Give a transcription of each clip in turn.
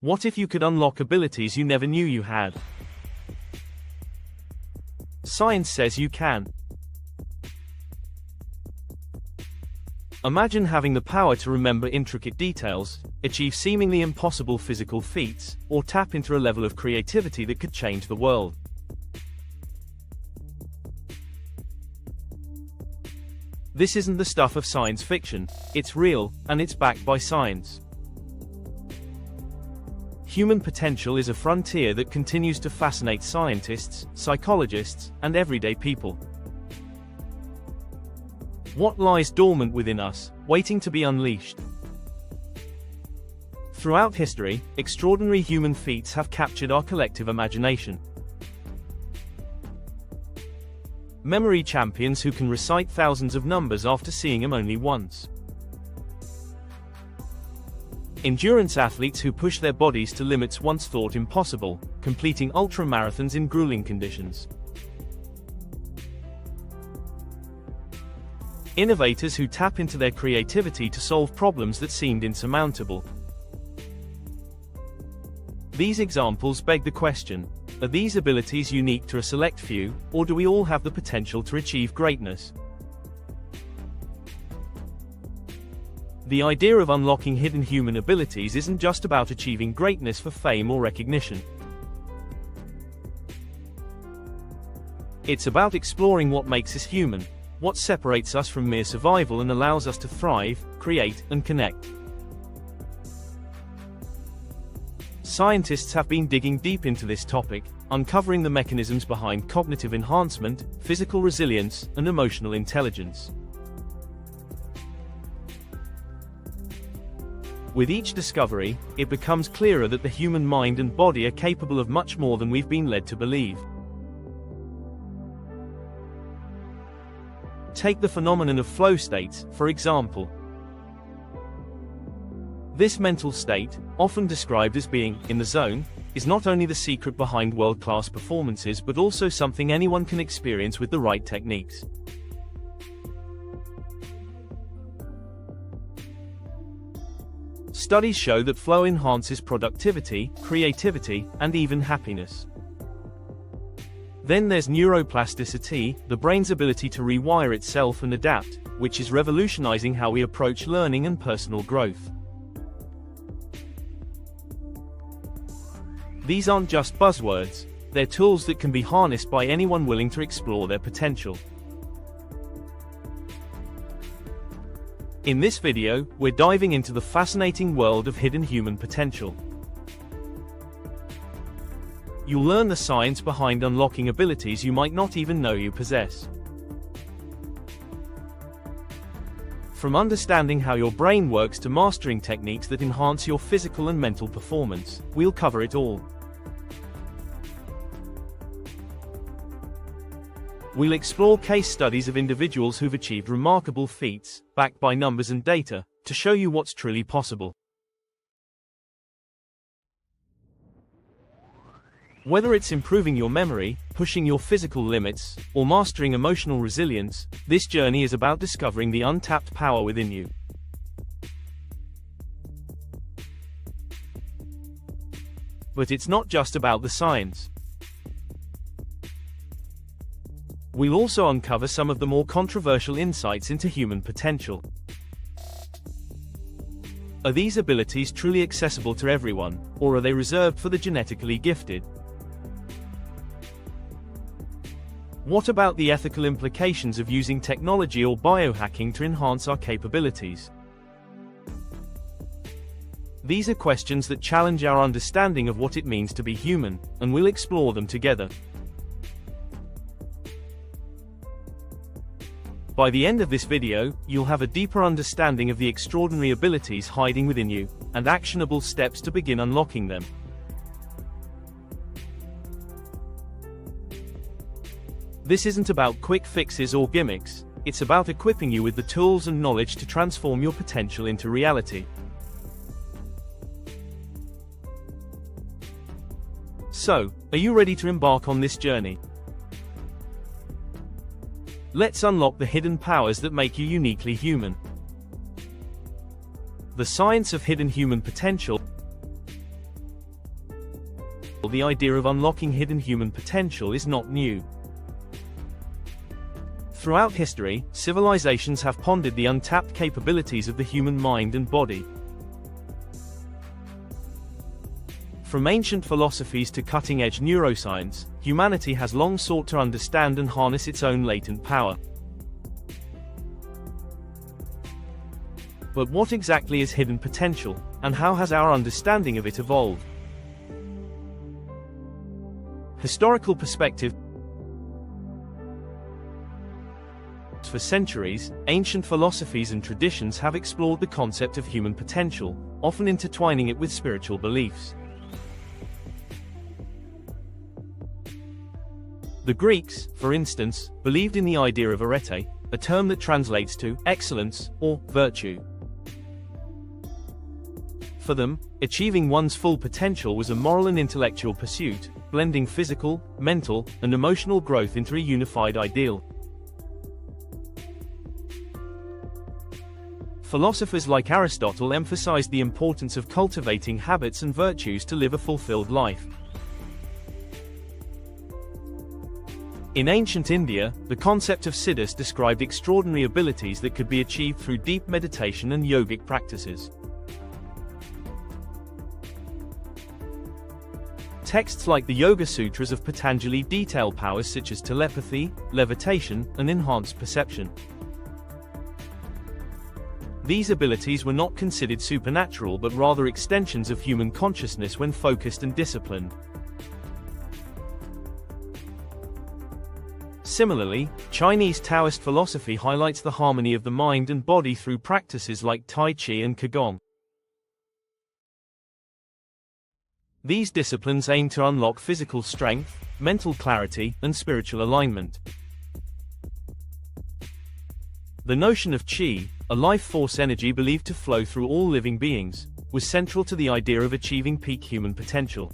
What if you could unlock abilities you never knew you had? Science says you can. Imagine having the power to remember intricate details, achieve seemingly impossible physical feats, or tap into a level of creativity that could change the world. This isn't the stuff of science fiction, it's real, and it's backed by science. Human potential is a frontier that continues to fascinate scientists, psychologists, and everyday people. What lies dormant within us, waiting to be unleashed? Throughout history, extraordinary human feats have captured our collective imagination. Memory champions who can recite thousands of numbers after seeing them only once. Endurance athletes who push their bodies to limits once thought impossible, completing ultramarathons in grueling conditions. Innovators who tap into their creativity to solve problems that seemed insurmountable. These examples beg the question: are these abilities unique to a select few, or do we all have the potential to achieve greatness? The idea of unlocking hidden human abilities isn't just about achieving greatness for fame or recognition. It's about exploring what makes us human, what separates us from mere survival and allows us to thrive, create, and connect. Scientists have been digging deep into this topic, uncovering the mechanisms behind cognitive enhancement, physical resilience, and emotional intelligence. With each discovery, it becomes clearer that the human mind and body are capable of much more than we've been led to believe. Take the phenomenon of flow states, for example. This mental state, often described as being in the zone, is not only the secret behind world-class performances but also something anyone can experience with the right techniques. Studies show that flow enhances productivity, creativity, and even happiness. Then there's neuroplasticity, the brain's ability to rewire itself and adapt, which is revolutionizing how we approach learning and personal growth. These aren't just buzzwords, they're tools that can be harnessed by anyone willing to explore their potential. In this video, we're diving into the fascinating world of hidden human potential. You'll learn the science behind unlocking abilities you might not even know you possess. From understanding how your brain works to mastering techniques that enhance your physical and mental performance, we'll cover it all. We'll explore case studies of individuals who've achieved remarkable feats, backed by numbers and data, to show you what's truly possible. Whether it's improving your memory, pushing your physical limits, or mastering emotional resilience, this journey is about discovering the untapped power within you. But it's not just about the science. We'll also uncover some of the more controversial insights into human potential. Are these abilities truly accessible to everyone, or are they reserved for the genetically gifted? What about the ethical implications of using technology or biohacking to enhance our capabilities? These are questions that challenge our understanding of what it means to be human, and we'll explore them together. By the end of this video, you'll have a deeper understanding of the extraordinary abilities hiding within you, and actionable steps to begin unlocking them. This isn't about quick fixes or gimmicks, it's about equipping you with the tools and knowledge to transform your potential into reality. So, are you ready to embark on this journey? Let's unlock the hidden powers that make you uniquely human. The science of hidden human potential. The idea of unlocking hidden human potential is not new. Throughout history, civilizations have pondered the untapped capabilities of the human mind and body. From ancient philosophies to cutting-edge neuroscience, humanity has long sought to understand and harness its own latent power. But what exactly is hidden potential, and how has our understanding of it evolved? Historical perspective. For centuries, ancient philosophies and traditions have explored the concept of human potential, often intertwining it with spiritual beliefs. The Greeks, for instance, believed in the idea of arete, a term that translates to excellence or virtue. For them, achieving one's full potential was a moral and intellectual pursuit, blending physical, mental, and emotional growth into a unified ideal. Philosophers like Aristotle emphasized the importance of cultivating habits and virtues to live a fulfilled life. In ancient India, the concept of siddhis described extraordinary abilities that could be achieved through deep meditation and yogic practices. Texts like the Yoga Sutras of Patanjali detail powers such as telepathy, levitation, and enhanced perception. These abilities were not considered supernatural but rather extensions of human consciousness when focused and disciplined. Similarly, Chinese Taoist philosophy highlights the harmony of the mind and body through practices like Tai Chi and Qigong. These disciplines aim to unlock physical strength, mental clarity, and spiritual alignment. The notion of qi, a life force energy believed to flow through all living beings, was central to the idea of achieving peak human potential.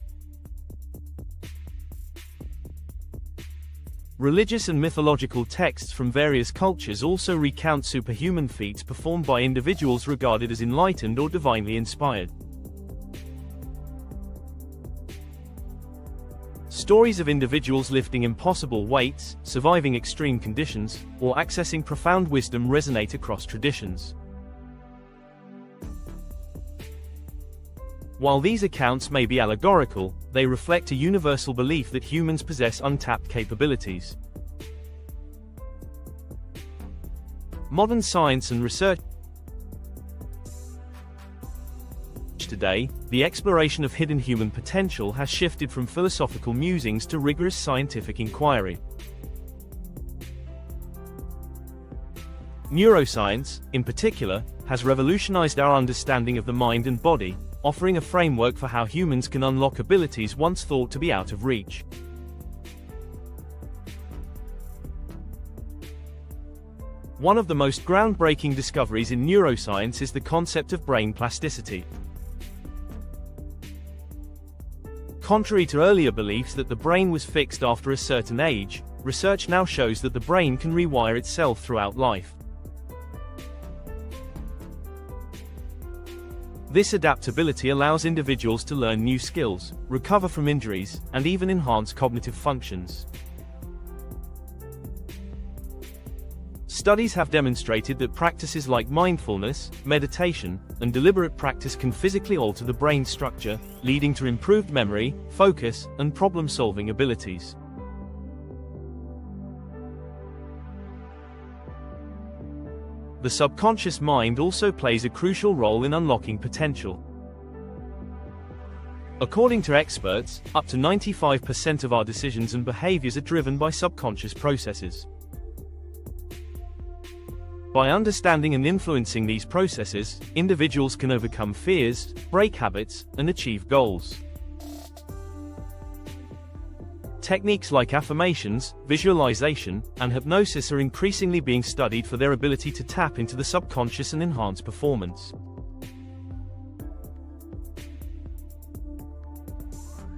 Religious and mythological texts from various cultures also recount superhuman feats performed by individuals regarded as enlightened or divinely inspired. Stories of individuals lifting impossible weights, surviving extreme conditions, or accessing profound wisdom resonate across traditions. While these accounts may be allegorical, they reflect a universal belief that humans possess untapped capabilities. Modern science and research. Today, the exploration of hidden human potential has shifted from philosophical musings to rigorous scientific inquiry. Neuroscience, in particular, has revolutionized our understanding of the mind and body, offering a framework for how humans can unlock abilities once thought to be out of reach. One of the most groundbreaking discoveries in neuroscience is the concept of brain plasticity. Contrary to earlier beliefs that the brain was fixed after a certain age, research now shows that the brain can rewire itself throughout life. This adaptability allows individuals to learn new skills, recover from injuries, and even enhance cognitive functions. Studies have demonstrated that practices like mindfulness, meditation, and deliberate practice can physically alter the brain structure, leading to improved memory, focus, and problem-solving abilities. The subconscious mind also plays a crucial role in unlocking potential. According to experts, up to 95% of our decisions and behaviors are driven by subconscious processes. By understanding and influencing these processes, individuals can overcome fears, break habits, and achieve goals. Techniques like affirmations, visualization, and hypnosis are increasingly being studied for their ability to tap into the subconscious and enhance performance.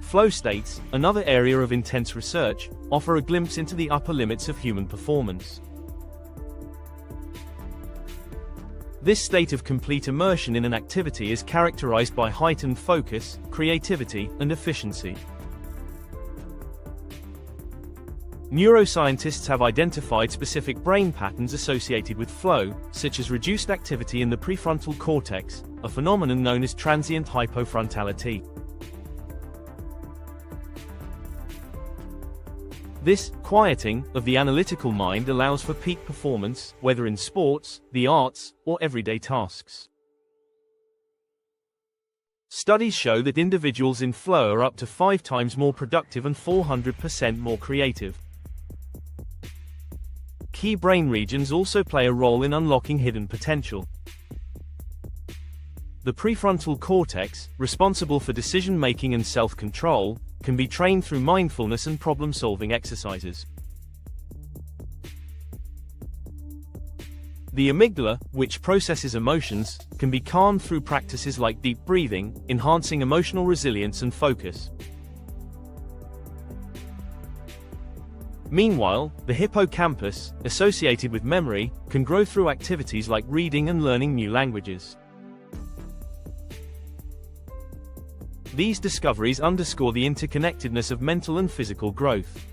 Flow states, another area of intense research, offer a glimpse into the upper limits of human performance. This state of complete immersion in an activity is characterized by heightened focus, creativity, and efficiency. Neuroscientists have identified specific brain patterns associated with flow, such as reduced activity in the prefrontal cortex, a phenomenon known as transient hypofrontality. This quieting of the analytical mind allows for peak performance, whether in sports, the arts, or everyday tasks. Studies show that individuals in flow are up to 5 times more productive and 400% more creative. Key brain regions also play a role in unlocking hidden potential. The prefrontal cortex, responsible for decision-making and self-control, can be trained through mindfulness and problem-solving exercises. The amygdala, which processes emotions, can be calmed through practices like deep breathing, enhancing emotional resilience and focus. Meanwhile, the hippocampus, associated with memory, can grow through activities like reading and learning new languages. These discoveries underscore the interconnectedness of mental and physical growth.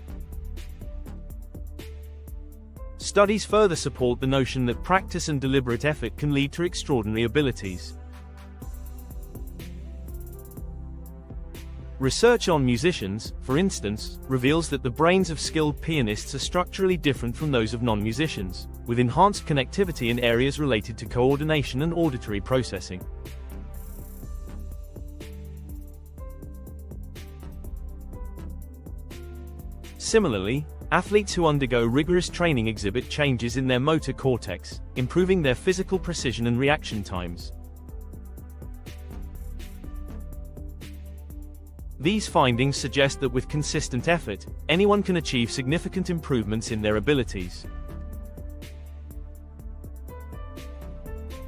Studies further support the notion that practice and deliberate effort can lead to extraordinary abilities. Research on musicians, for instance, reveals that the brains of skilled pianists are structurally different from those of non-musicians, with enhanced connectivity in areas related to coordination and auditory processing. Similarly, athletes who undergo rigorous training exhibit changes in their motor cortex, improving their physical precision and reaction times. These findings suggest that with consistent effort, anyone can achieve significant improvements in their abilities.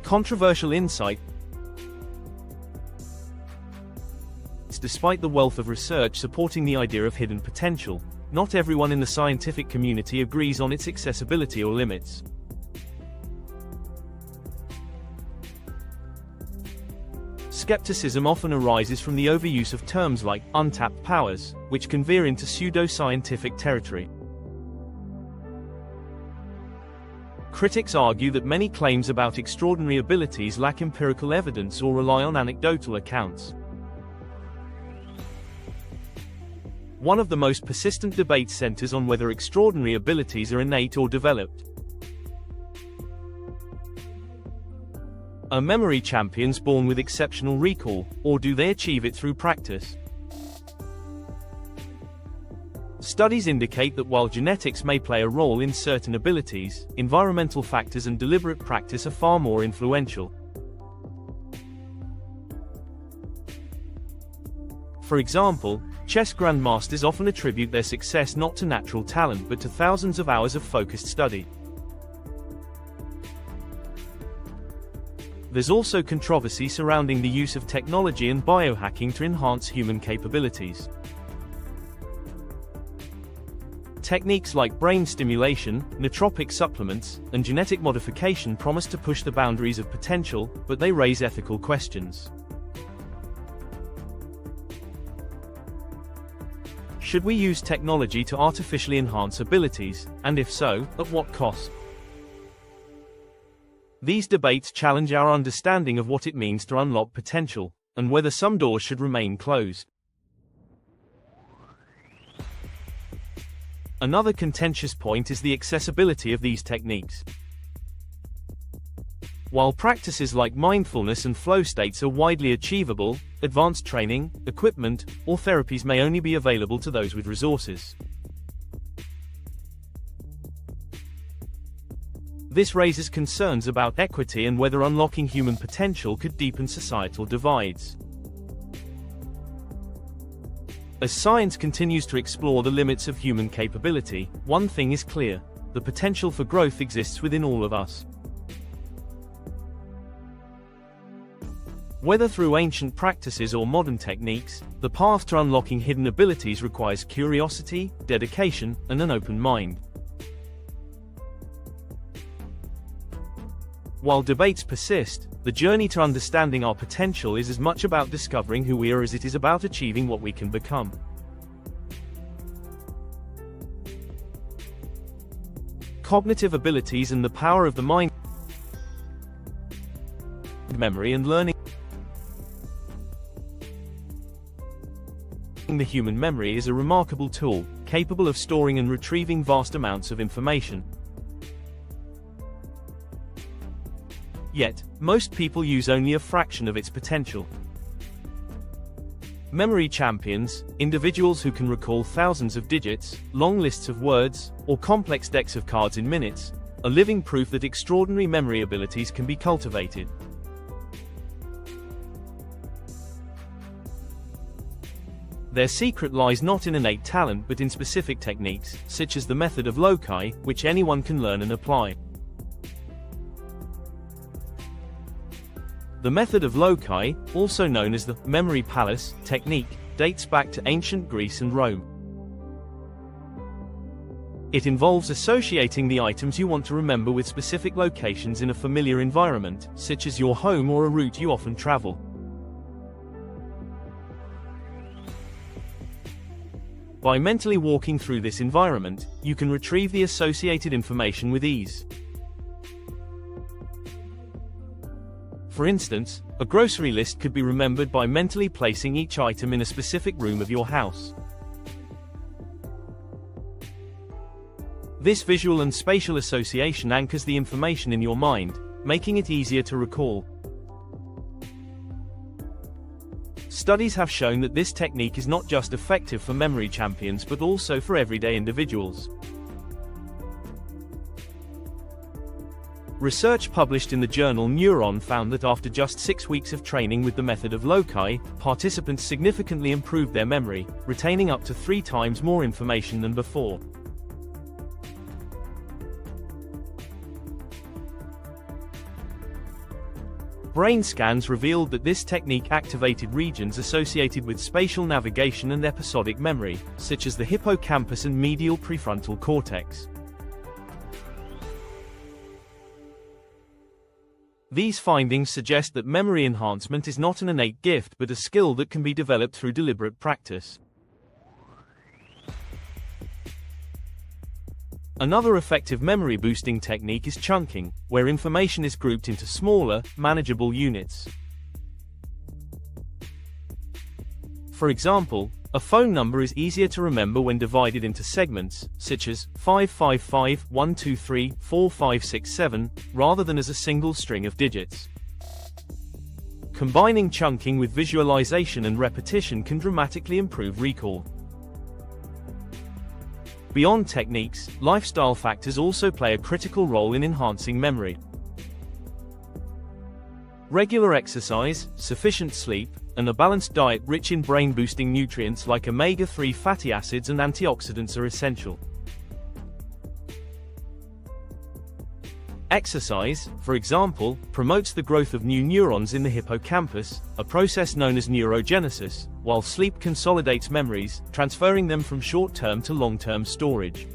Controversial insight. Despite the wealth of research supporting the idea of hidden potential, not everyone in the scientific community agrees on its accessibility or limits. Skepticism often arises from the overuse of terms like untapped powers, which can veer into pseudo-scientific territory. Critics argue that many claims about extraordinary abilities lack empirical evidence or rely on anecdotal accounts. One of the most persistent debates centers on whether extraordinary abilities are innate or developed. Are memory champions born with exceptional recall, or do they achieve it through practice? Studies indicate that while genetics may play a role in certain abilities, environmental factors and deliberate practice are far more influential. For example, chess grandmasters often attribute their success not to natural talent but to thousands of hours of focused study. There's also controversy surrounding the use of technology and biohacking to enhance human capabilities. Techniques like brain stimulation, nootropic supplements, and genetic modification promise to push the boundaries of potential, but they raise ethical questions. Should we use technology to artificially enhance abilities, and if so, at what cost? These debates challenge our understanding of what it means to unlock potential, and whether some doors should remain closed. Another contentious point is the accessibility of these techniques. While practices like mindfulness and flow states are widely achievable, advanced training, equipment, or therapies may only be available to those with resources. This raises concerns about equity and whether unlocking human potential could deepen societal divides. As science continues to explore the limits of human capability, one thing is clear: the potential for growth exists within all of us. Whether through ancient practices or modern techniques, the path to unlocking hidden abilities requires curiosity, dedication, and an open mind. While debates persist, the journey to understanding our potential is as much about discovering who we are as it is about achieving what we can become. cognitive abilities and the power of the mind, memory and learning. The human memory is a remarkable tool, capable of storing and retrieving vast amounts of information. Yet, most people use only a fraction of its potential. Memory champions, individuals who can recall thousands of digits, long lists of words, or complex decks of cards in minutes, are living proof that extraordinary memory abilities can be cultivated. Their secret lies not in innate talent but in specific techniques, such as the method of loci, which anyone can learn and apply. The method of loci, also known as the memory palace technique, dates back to ancient Greece and Rome. It involves associating the items you want to remember with specific locations in a familiar environment, such as your home or a route you often travel. By mentally walking through this environment, you can retrieve the associated information with ease. For instance, a grocery list could be remembered by mentally placing each item in a specific room of your house. This visual and spatial association anchors the information in your mind, making it easier to recall. Studies have shown that this technique is not just effective for memory champions but also for everyday individuals. Research published in the journal Neuron found that after just 6 weeks of training with the method of loci, participants significantly improved their memory, retaining up to 3 times more information than before. Brain scans revealed that this technique activated regions associated with spatial navigation and episodic memory, such as the hippocampus and medial prefrontal cortex. These findings suggest that memory enhancement is not an innate gift but a skill that can be developed through deliberate practice. Another effective memory-boosting technique is chunking, where information is grouped into smaller, manageable units. For example, a phone number is easier to remember when divided into segments, such as 555, 123, 4567, rather than as a single string of digits. Combining chunking with visualization and repetition can dramatically improve recall. Beyond techniques, lifestyle factors also play a critical role in enhancing memory. Regular exercise, sufficient sleep, and a balanced diet rich in brain-boosting nutrients like omega-3 fatty acids and antioxidants are essential. Exercise, for example, promotes the growth of new neurons in the hippocampus, a process known as neurogenesis, while sleep consolidates memories, transferring them from short-term to long-term storage.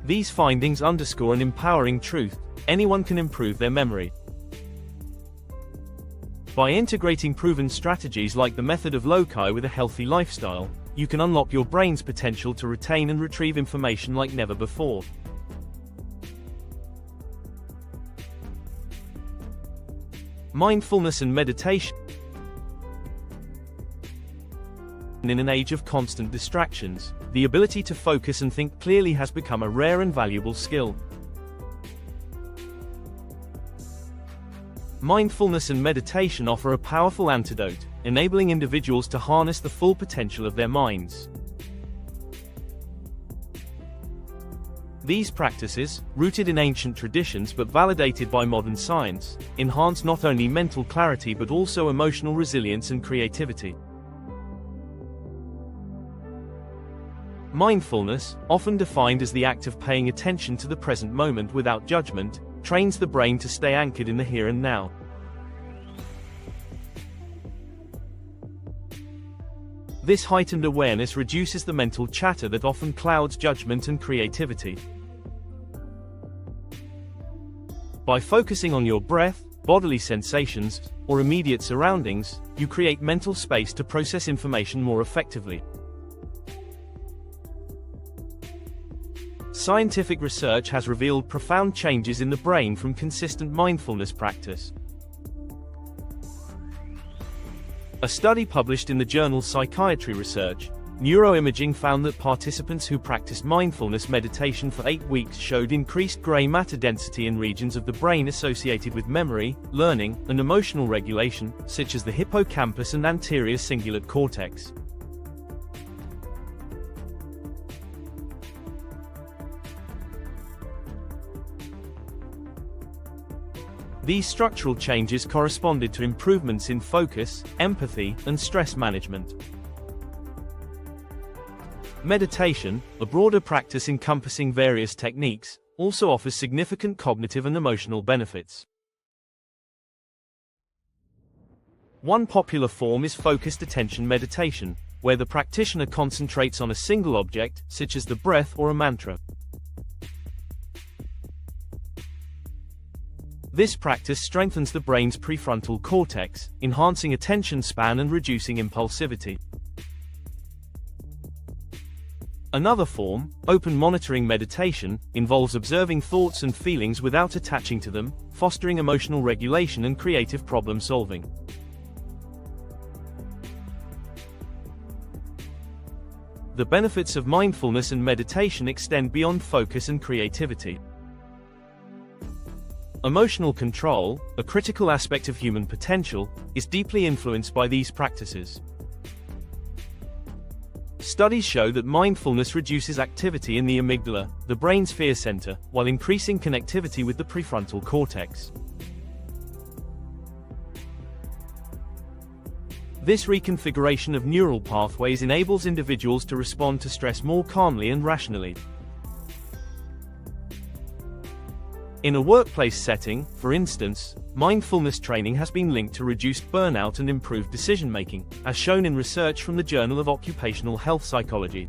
These findings underscore an empowering truth: anyone can improve their memory. By integrating proven strategies like the method of loci with a healthy lifestyle, you can unlock your brain's potential to retain and retrieve information like never before. Mindfulness and meditation. In an age of constant distractions, the ability to focus and think clearly has become a rare and valuable skill. Mindfulness and meditation offer a powerful antidote, enabling individuals to harness the full potential of their minds. These practices, rooted in ancient traditions but validated by modern science, enhance not only mental clarity but also emotional resilience and creativity. Mindfulness, often defined as the act of paying attention to the present moment without judgment, trains the brain to stay anchored in the here and now. This heightened awareness reduces the mental chatter that often clouds judgment and creativity. By focusing on your breath, bodily sensations, or immediate surroundings, you create mental space to process information more effectively. Scientific research has revealed profound changes in the brain from consistent mindfulness practice. A study published in the journal Psychiatry Research, Neuroimaging found that participants who practiced mindfulness meditation for 8 weeks showed increased gray matter density in regions of the brain associated with memory, learning, and emotional regulation, such as the hippocampus and anterior cingulate cortex. These structural changes corresponded to improvements in focus, empathy, and stress management. Meditation, a broader practice encompassing various techniques, also offers significant cognitive and emotional benefits. One popular form is focused attention meditation, where the practitioner concentrates on a single object, such as the breath or a mantra. This practice strengthens the brain's prefrontal cortex, enhancing attention span and reducing impulsivity. Another form, open monitoring meditation, involves observing thoughts and feelings without attaching to them, fostering emotional regulation and creative problem solving. The benefits of mindfulness and meditation extend beyond focus and creativity. Emotional control, a critical aspect of human potential, is deeply influenced by these practices. Studies show that mindfulness reduces activity in the amygdala, the brain's fear center, while increasing connectivity with the prefrontal cortex. This reconfiguration of neural pathways enables individuals to respond to stress more calmly and rationally. In a workplace setting, for instance, mindfulness training has been linked to reduced burnout and improved decision-making, as shown in research from the Journal of Occupational Health Psychology.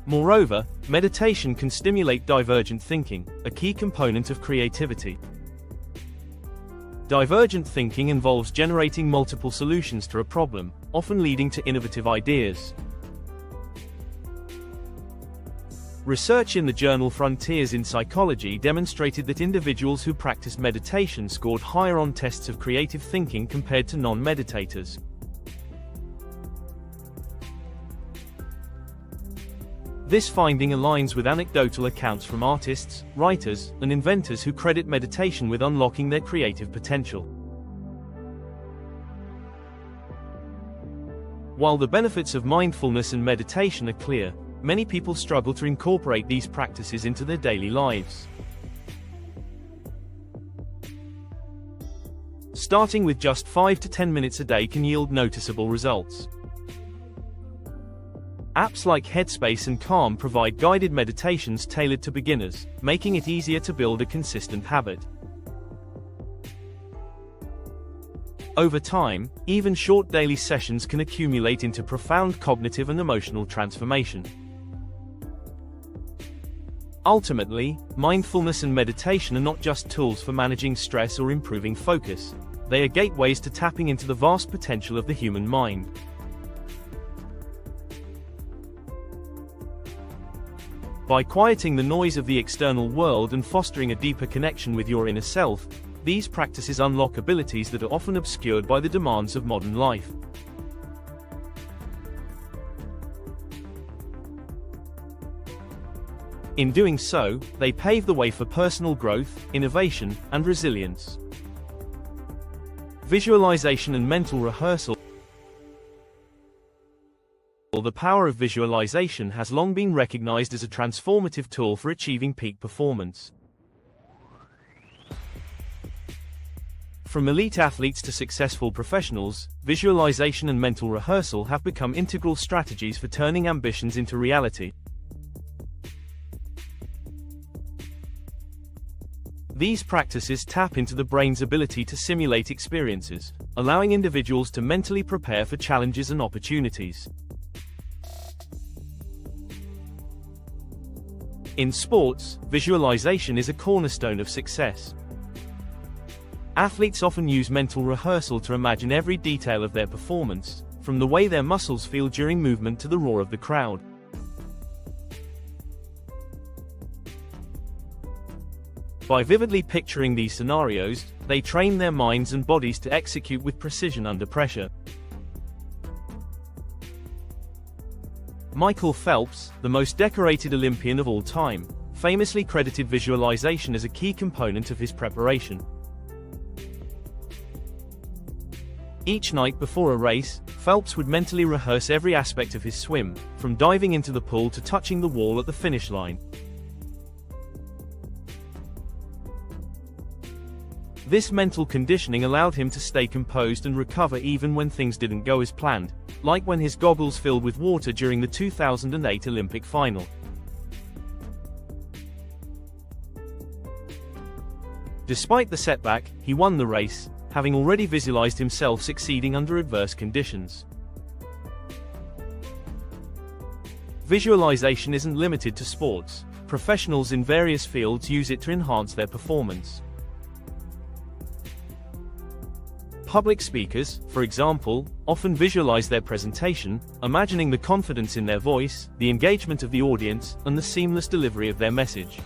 Moreover, meditation can stimulate divergent thinking, a key component of creativity. Divergent thinking involves generating multiple solutions to a problem, often leading to innovative ideas. Research in the journal Frontiers in Psychology demonstrated that individuals who practiced meditation scored higher on tests of creative thinking compared to non-meditators. This finding aligns with anecdotal accounts from artists, writers, and inventors who credit meditation with unlocking their creative potential. While the benefits of mindfulness and meditation are clear, many people struggle to incorporate these practices into their daily lives. Starting with just 5 to 10 minutes a day can yield noticeable results. Apps like Headspace and Calm provide guided meditations tailored to beginners, making it easier to build a consistent habit. Over time, even short daily sessions can accumulate into profound cognitive and emotional transformation. Ultimately, mindfulness and meditation are not just tools for managing stress or improving focus. They are gateways to tapping into the vast potential of the human mind. By quieting the noise of the external world and fostering a deeper connection with your inner self, these practices unlock abilities that are often obscured by the demands of modern life. In doing so, they pave the way for personal growth, innovation, and resilience. Visualization and mental rehearsal. The power of visualization has long been recognized as a transformative tool for achieving peak performance. From elite athletes to successful professionals, visualization and mental rehearsal have become integral strategies for turning ambitions into reality. These practices tap into the brain's ability to simulate experiences, allowing individuals to mentally prepare for challenges and opportunities. In sports, visualization is a cornerstone of success. Athletes often use mental rehearsal to imagine every detail of their performance, from the way their muscles feel during movement to the roar of the crowd. By vividly picturing these scenarios, they train their minds and bodies to execute with precision under pressure. Michael Phelps, the most decorated Olympian of all time, famously credited visualization as a key component of his preparation. Each night before a race, Phelps would mentally rehearse every aspect of his swim, from diving into the pool to touching the wall at the finish line. This mental conditioning allowed him to stay composed and recover even when things didn't go as planned, like when his goggles filled with water during the 2008 Olympic final. Despite the setback, he won the race, having already visualized himself succeeding under adverse conditions. Visualization isn't limited to sports. Professionals in various fields use it to enhance their performance. Public speakers, for example, often visualize their presentation, imagining the confidence in their voice, the engagement of the audience, and the seamless delivery of their message.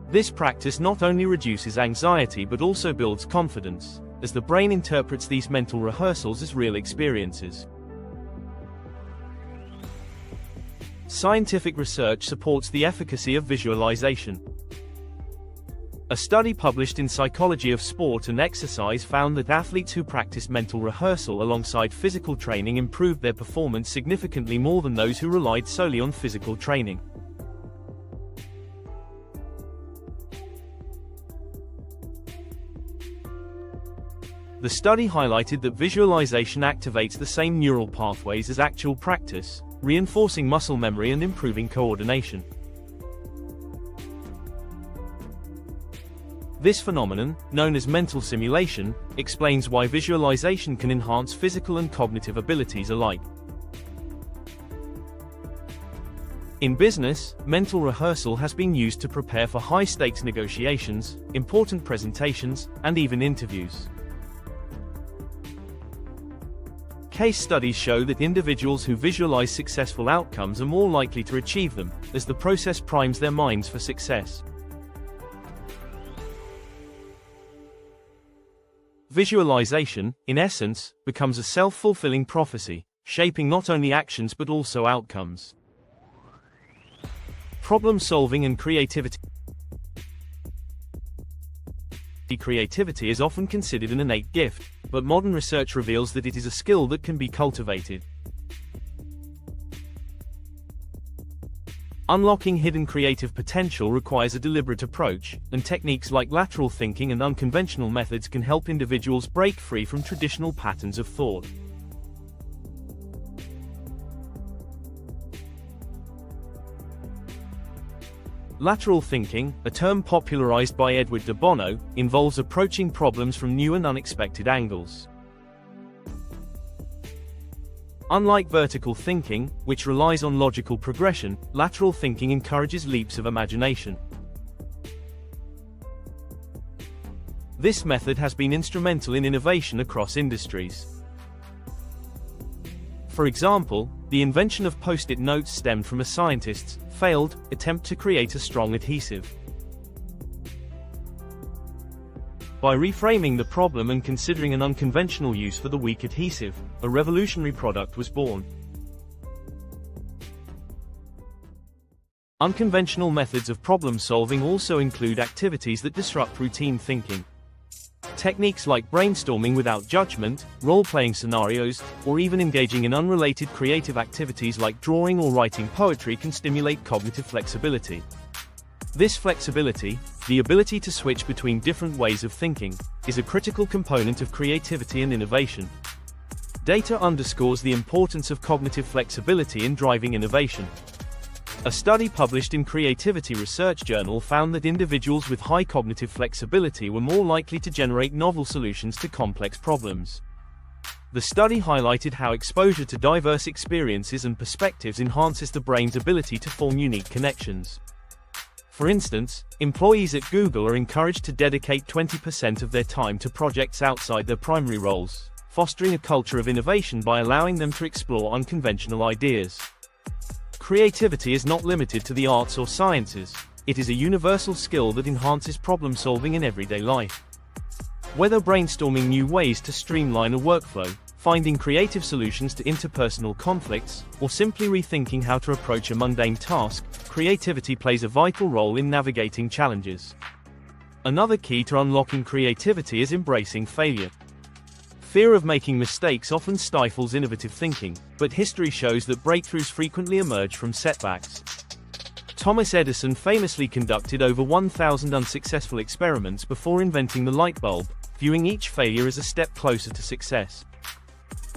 This practice not only reduces anxiety but also builds confidence, as the brain interprets these mental rehearsals as real experiences. Scientific research supports the efficacy of visualization. A study published in Psychology of Sport and Exercise found that athletes who practiced mental rehearsal alongside physical training improved their performance significantly more than those who relied solely on physical training. The study highlighted that visualization activates the same neural pathways as actual practice, reinforcing muscle memory and improving coordination. This phenomenon, known as mental simulation, explains why visualization can enhance physical and cognitive abilities alike. In business, mental rehearsal has been used to prepare for high-stakes negotiations, important presentations, and even interviews. Case studies show that individuals who visualize successful outcomes are more likely to achieve them, as the process primes their minds for success. Visualization, in essence, becomes a self-fulfilling prophecy, shaping not only actions but also outcomes. Problem-solving and creativity. Creativity is often considered an innate gift, but modern research reveals that it is a skill that can be cultivated. Unlocking hidden creative potential requires a deliberate approach, and techniques like lateral thinking and unconventional methods can help individuals break free from traditional patterns of thought. Lateral thinking, a term popularized by Edward de Bono, involves approaching problems from new and unexpected angles. Unlike vertical thinking, which relies on logical progression, lateral thinking encourages leaps of imagination. This method has been instrumental in innovation across industries. For example, the invention of post-it notes stemmed from a scientist's failed attempt to create a strong adhesive. By reframing the problem and considering an unconventional use for the weak adhesive, a revolutionary product was born. Unconventional methods of problem-solving also include activities that disrupt routine thinking. Techniques like brainstorming without judgment, role-playing scenarios, or even engaging in unrelated creative activities like drawing or writing poetry can stimulate cognitive flexibility. This flexibility, the ability to switch between different ways of thinking, is a critical component of creativity and innovation. Data underscores the importance of cognitive flexibility in driving innovation. A study published in Creativity Research Journal found that individuals with high cognitive flexibility were more likely to generate novel solutions to complex problems. The study highlighted how exposure to diverse experiences and perspectives enhances the brain's ability to form unique connections. For instance, employees at Google are encouraged to dedicate 20% of their time to projects outside their primary roles, fostering a culture of innovation by allowing them to explore unconventional ideas. Creativity is not limited to the arts or sciences. It is a universal skill that enhances problem-solving in everyday life. Whether brainstorming new ways to streamline a workflow, finding creative solutions to interpersonal conflicts, or simply rethinking how to approach a mundane task, creativity plays a vital role in navigating challenges. Another key to unlocking creativity is embracing failure. Fear of making mistakes often stifles innovative thinking, but history shows that breakthroughs frequently emerge from setbacks. Thomas Edison famously conducted over 1,000 unsuccessful experiments before inventing the light bulb, viewing each failure as a step closer to success.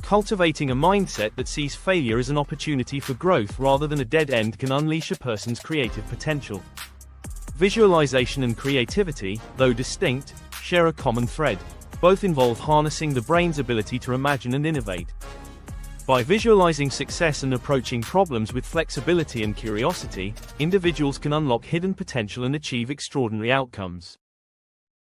Cultivating a mindset that sees failure as an opportunity for growth rather than a dead end can unleash a person's creative potential. Visualization and creativity, though distinct, share a common thread. Both involve harnessing the brain's ability to imagine and innovate. By visualizing success and approaching problems with flexibility and curiosity, individuals can unlock hidden potential and achieve extraordinary outcomes.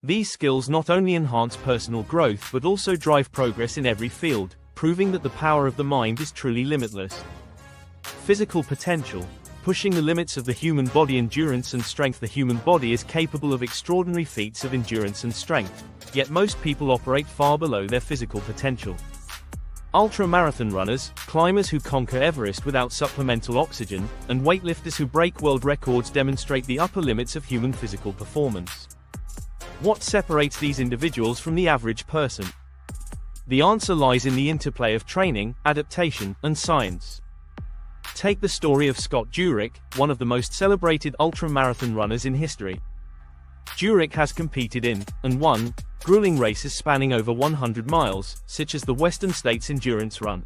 These skills not only enhance personal growth but also drive progress in every field, proving that the power of the mind is truly limitless. Physical potential. Pushing the limits of the human body. Endurance and strength. The human body is capable of extraordinary feats of endurance and strength, yet most people operate far below their physical potential. Ultra-marathon runners, climbers who conquer Everest without supplemental oxygen, and weightlifters who break world records demonstrate the upper limits of human physical performance. What separates these individuals from the average person? The answer lies in the interplay of training, adaptation, and science. Take the story of Scott Jurek, one of the most celebrated ultra-marathon runners in history. Jurek has competed in, and won, grueling races spanning over 100 miles, such as the Western States Endurance Run.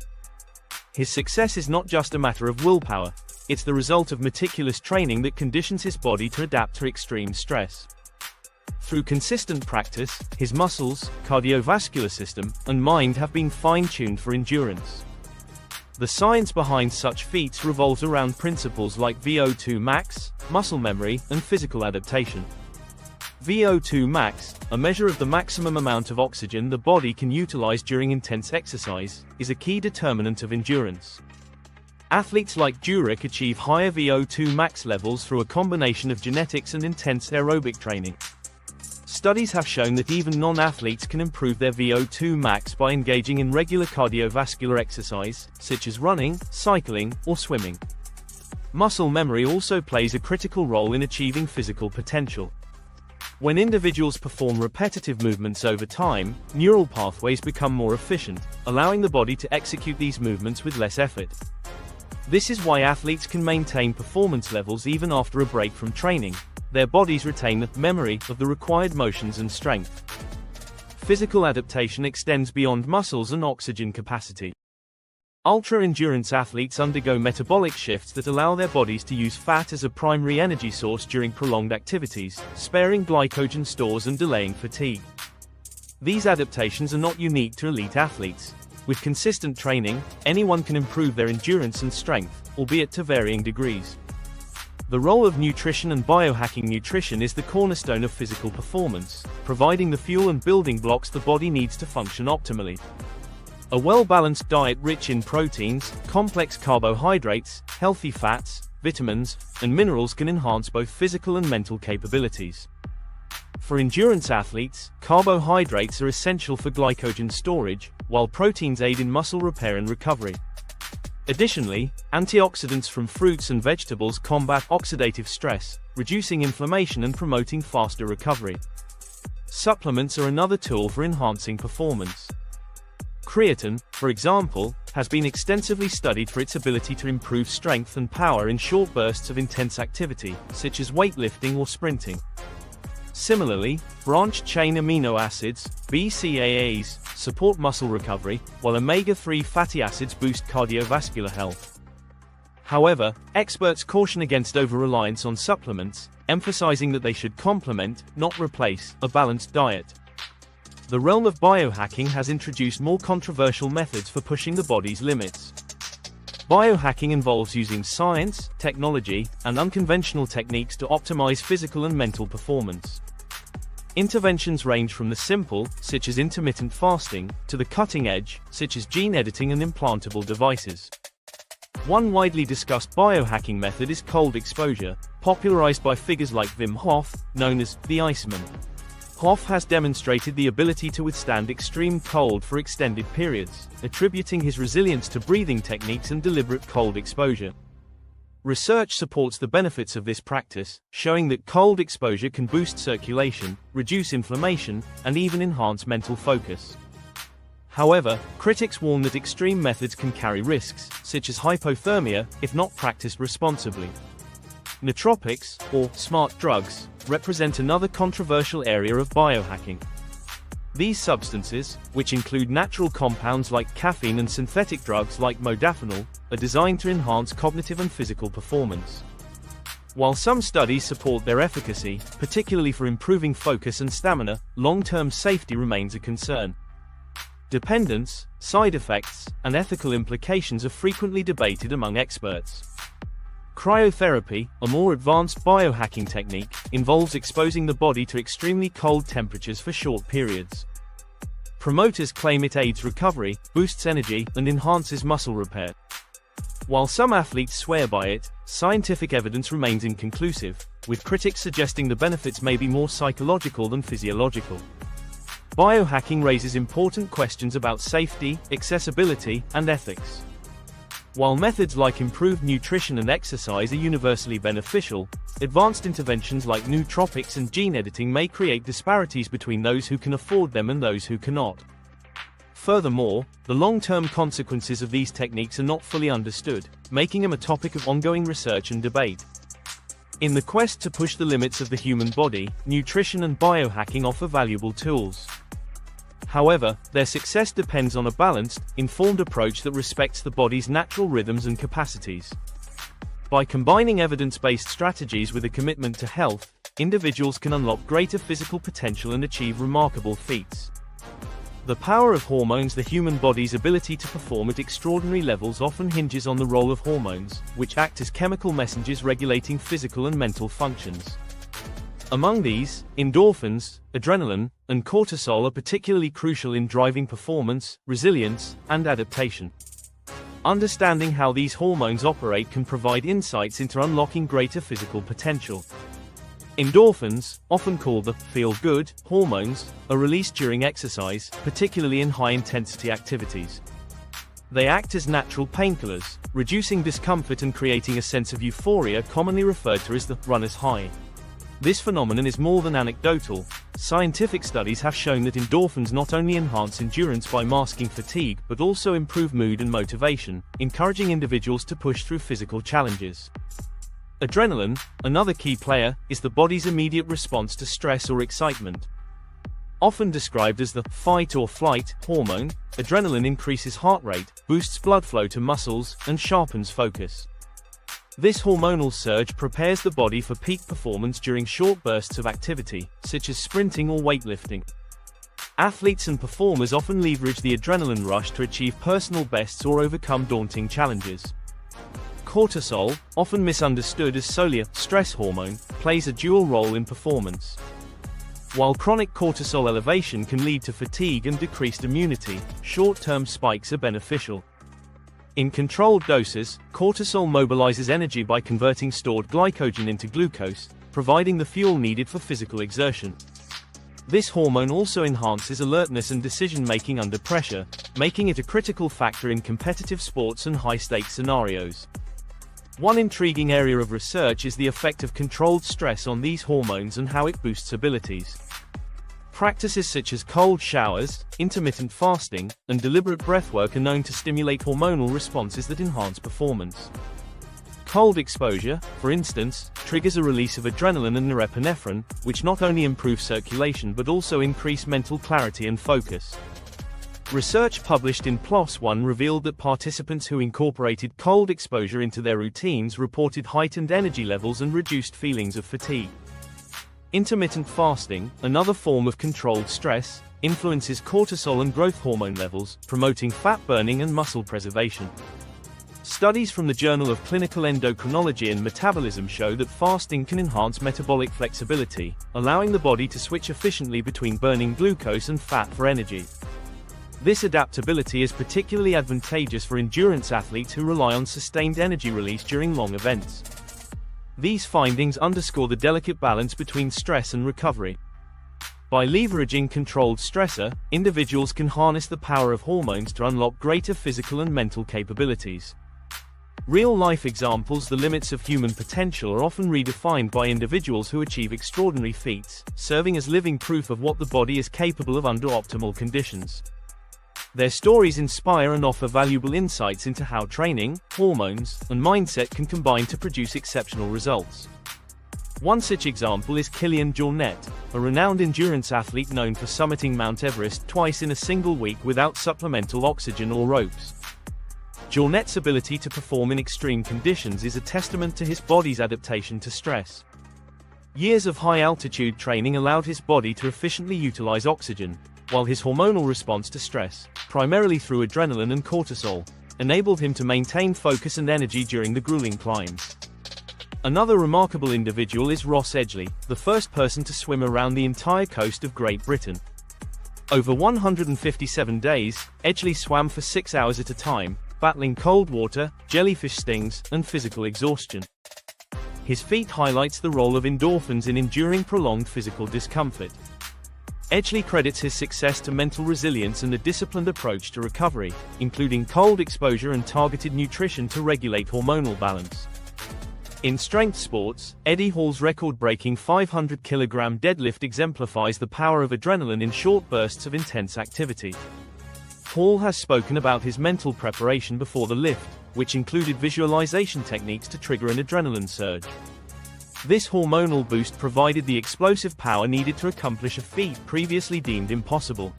His success is not just a matter of willpower, it's the result of meticulous training that conditions his body to adapt to extreme stress. Through consistent practice, his muscles, cardiovascular system, and mind have been fine-tuned for endurance. The science behind such feats revolves around principles like VO2 max, muscle memory, and physical adaptation. VO2 max, a measure of the maximum amount of oxygen the body can utilize during intense exercise, is a key determinant of endurance. Athletes like Jurek achieve higher VO2 max levels through a combination of genetics and intense aerobic training. Studies have shown that even non-athletes can improve their VO2 max by engaging in regular cardiovascular exercise, such as running, cycling, or swimming. Muscle memory also plays a critical role in achieving physical potential. When individuals perform repetitive movements over time, neural pathways become more efficient, allowing the body to execute these movements with less effort. This is why athletes can maintain performance levels even after a break from training. Their bodies retain the memory of the required motions and strength. Physical adaptation extends beyond muscles and oxygen capacity. Ultra-endurance athletes undergo metabolic shifts that allow their bodies to use fat as a primary energy source during prolonged activities, sparing glycogen stores and delaying fatigue. These adaptations are not unique to elite athletes. With consistent training, anyone can improve their endurance and strength, albeit to varying degrees. The role of nutrition and biohacking. Nutrition is the cornerstone of physical performance, providing the fuel and building blocks the body needs to function optimally. A well-balanced diet rich in proteins, complex carbohydrates, healthy fats, vitamins, and minerals can enhance both physical and mental capabilities. For endurance athletes, carbohydrates are essential for glycogen storage, while proteins aid in muscle repair and recovery. Additionally, antioxidants from fruits and vegetables combat oxidative stress, reducing inflammation and promoting faster recovery. Supplements are another tool for enhancing performance. Creatine, for example, has been extensively studied for its ability to improve strength and power in short bursts of intense activity, such as weightlifting or sprinting. Similarly, branched-chain amino acids, BCAAs, support muscle recovery, while omega-3 fatty acids boost cardiovascular health. However, experts caution against over-reliance on supplements, emphasizing that they should complement, not replace, a balanced diet. The realm of biohacking has introduced more controversial methods for pushing the body's limits. Biohacking involves using science, technology, and unconventional techniques to optimize physical and mental performance. Interventions range from the simple, such as intermittent fasting, to the cutting edge, such as gene editing and implantable devices. One widely discussed biohacking method is cold exposure, popularized by figures like Wim Hof, known as the Iceman. Hof has demonstrated the ability to withstand extreme cold for extended periods, attributing his resilience to breathing techniques and deliberate cold exposure. Research supports the benefits of this practice, showing that cold exposure can boost circulation, reduce inflammation, and even enhance mental focus. However, critics warn that extreme methods can carry risks, such as hypothermia, if not practiced responsibly. Nootropics, or smart drugs, represent another controversial area of biohacking. These substances, which include natural compounds like caffeine and synthetic drugs like modafinil, are designed to enhance cognitive and physical performance. While some studies support their efficacy, particularly for improving focus and stamina, long-term safety remains a concern. Dependence, side effects, and ethical implications are frequently debated among experts. Cryotherapy, a more advanced biohacking technique, involves exposing the body to extremely cold temperatures for short periods. Promoters claim it aids recovery, boosts energy, and enhances muscle repair. While some athletes swear by it, scientific evidence remains inconclusive, with critics suggesting the benefits may be more psychological than physiological. Biohacking raises important questions about safety, accessibility, and ethics. While methods like improved nutrition and exercise are universally beneficial, advanced interventions like nootropics and gene editing may create disparities between those who can afford them and those who cannot. Furthermore, the long-term consequences of these techniques are not fully understood, making them a topic of ongoing research and debate. In the quest to push the limits of the human body, nutrition and biohacking offer valuable tools. However, their success depends on a balanced, informed approach that respects the body's natural rhythms and capacities. By combining evidence-based strategies with a commitment to health, individuals can unlock greater physical potential and achieve remarkable feats. The power of hormones. The human body's ability to perform at extraordinary levels often hinges on the role of hormones, which act as chemical messengers regulating physical and mental functions. Among these, endorphins, adrenaline, and cortisol are particularly crucial in driving performance, resilience, and adaptation. Understanding how these hormones operate can provide insights into unlocking greater physical potential. Endorphins, often called the feel-good hormones, are released during exercise, particularly in high-intensity activities. They act as natural painkillers, reducing discomfort and creating a sense of euphoria commonly referred to as the runner's high. This phenomenon is more than anecdotal. Scientific studies have shown that endorphins not only enhance endurance by masking fatigue but also improve mood and motivation, encouraging individuals to push through physical challenges. Adrenaline, another key player, is the body's immediate response to stress or excitement. Often described as the fight or flight hormone, adrenaline increases heart rate, boosts blood flow to muscles, and sharpens focus. This hormonal surge prepares the body for peak performance during short bursts of activity, such as sprinting or weightlifting. Athletes and performers often leverage the adrenaline rush to achieve personal bests or overcome daunting challenges. Cortisol, often misunderstood as solely a stress hormone, plays a dual role in performance. While chronic cortisol elevation can lead to fatigue and decreased immunity, short-term spikes are beneficial. In controlled doses, cortisol mobilizes energy by converting stored glycogen into glucose, providing the fuel needed for physical exertion. This hormone also enhances alertness and decision-making under pressure, making it a critical factor in competitive sports and high-stakes scenarios. One intriguing area of research is the effect of controlled stress on these hormones and how it boosts abilities. Practices such as cold showers, intermittent fasting, and deliberate breathwork are known to stimulate hormonal responses that enhance performance. Cold exposure, for instance, triggers a release of adrenaline and norepinephrine, which not only improve circulation but also increase mental clarity and focus. Research published in PLOS One revealed that participants who incorporated cold exposure into their routines reported heightened energy levels and reduced feelings of fatigue. Intermittent fasting, another form of controlled stress, influences cortisol and growth hormone levels, promoting fat burning and muscle preservation. Studies from the Journal of Clinical Endocrinology and Metabolism show that fasting can enhance metabolic flexibility, allowing the body to switch efficiently between burning glucose and fat for energy. This adaptability is particularly advantageous for endurance athletes who rely on sustained energy release during long events. These findings underscore the delicate balance between stress and recovery. By leveraging controlled stressor, individuals can harness the power of hormones to unlock greater physical and mental capabilities. Real-life examples: the limits of human potential are often redefined by individuals who achieve extraordinary feats, serving as living proof of what the body is capable of under optimal conditions. Their stories inspire and offer valuable insights into how training, hormones, and mindset can combine to produce exceptional results. One such example is Kilian Jornet, a renowned endurance athlete known for summiting Mount Everest twice in a single week without supplemental oxygen or ropes. Jornet's ability to perform in extreme conditions is a testament to his body's adaptation to stress. Years of high-altitude training allowed his body to efficiently utilize oxygen, while his hormonal response to stress, primarily through adrenaline and cortisol, enabled him to maintain focus and energy during the grueling climbs. Another remarkable individual is Ross Edgley, the first person to swim around the entire coast of Great Britain. Over 157 days, Edgley swam for 6 hours at a time, battling cold water, jellyfish stings, and physical exhaustion. His feat highlights the role of endorphins in enduring prolonged physical discomfort. Edgley credits his success to mental resilience and a disciplined approach to recovery, including cold exposure and targeted nutrition to regulate hormonal balance. In strength sports, Eddie Hall's record-breaking 500-kilogram deadlift exemplifies the power of adrenaline in short bursts of intense activity. Hall has spoken about his mental preparation before the lift, which included visualization techniques to trigger an adrenaline surge. This hormonal boost provided the explosive power needed to accomplish a feat previously deemed impossible.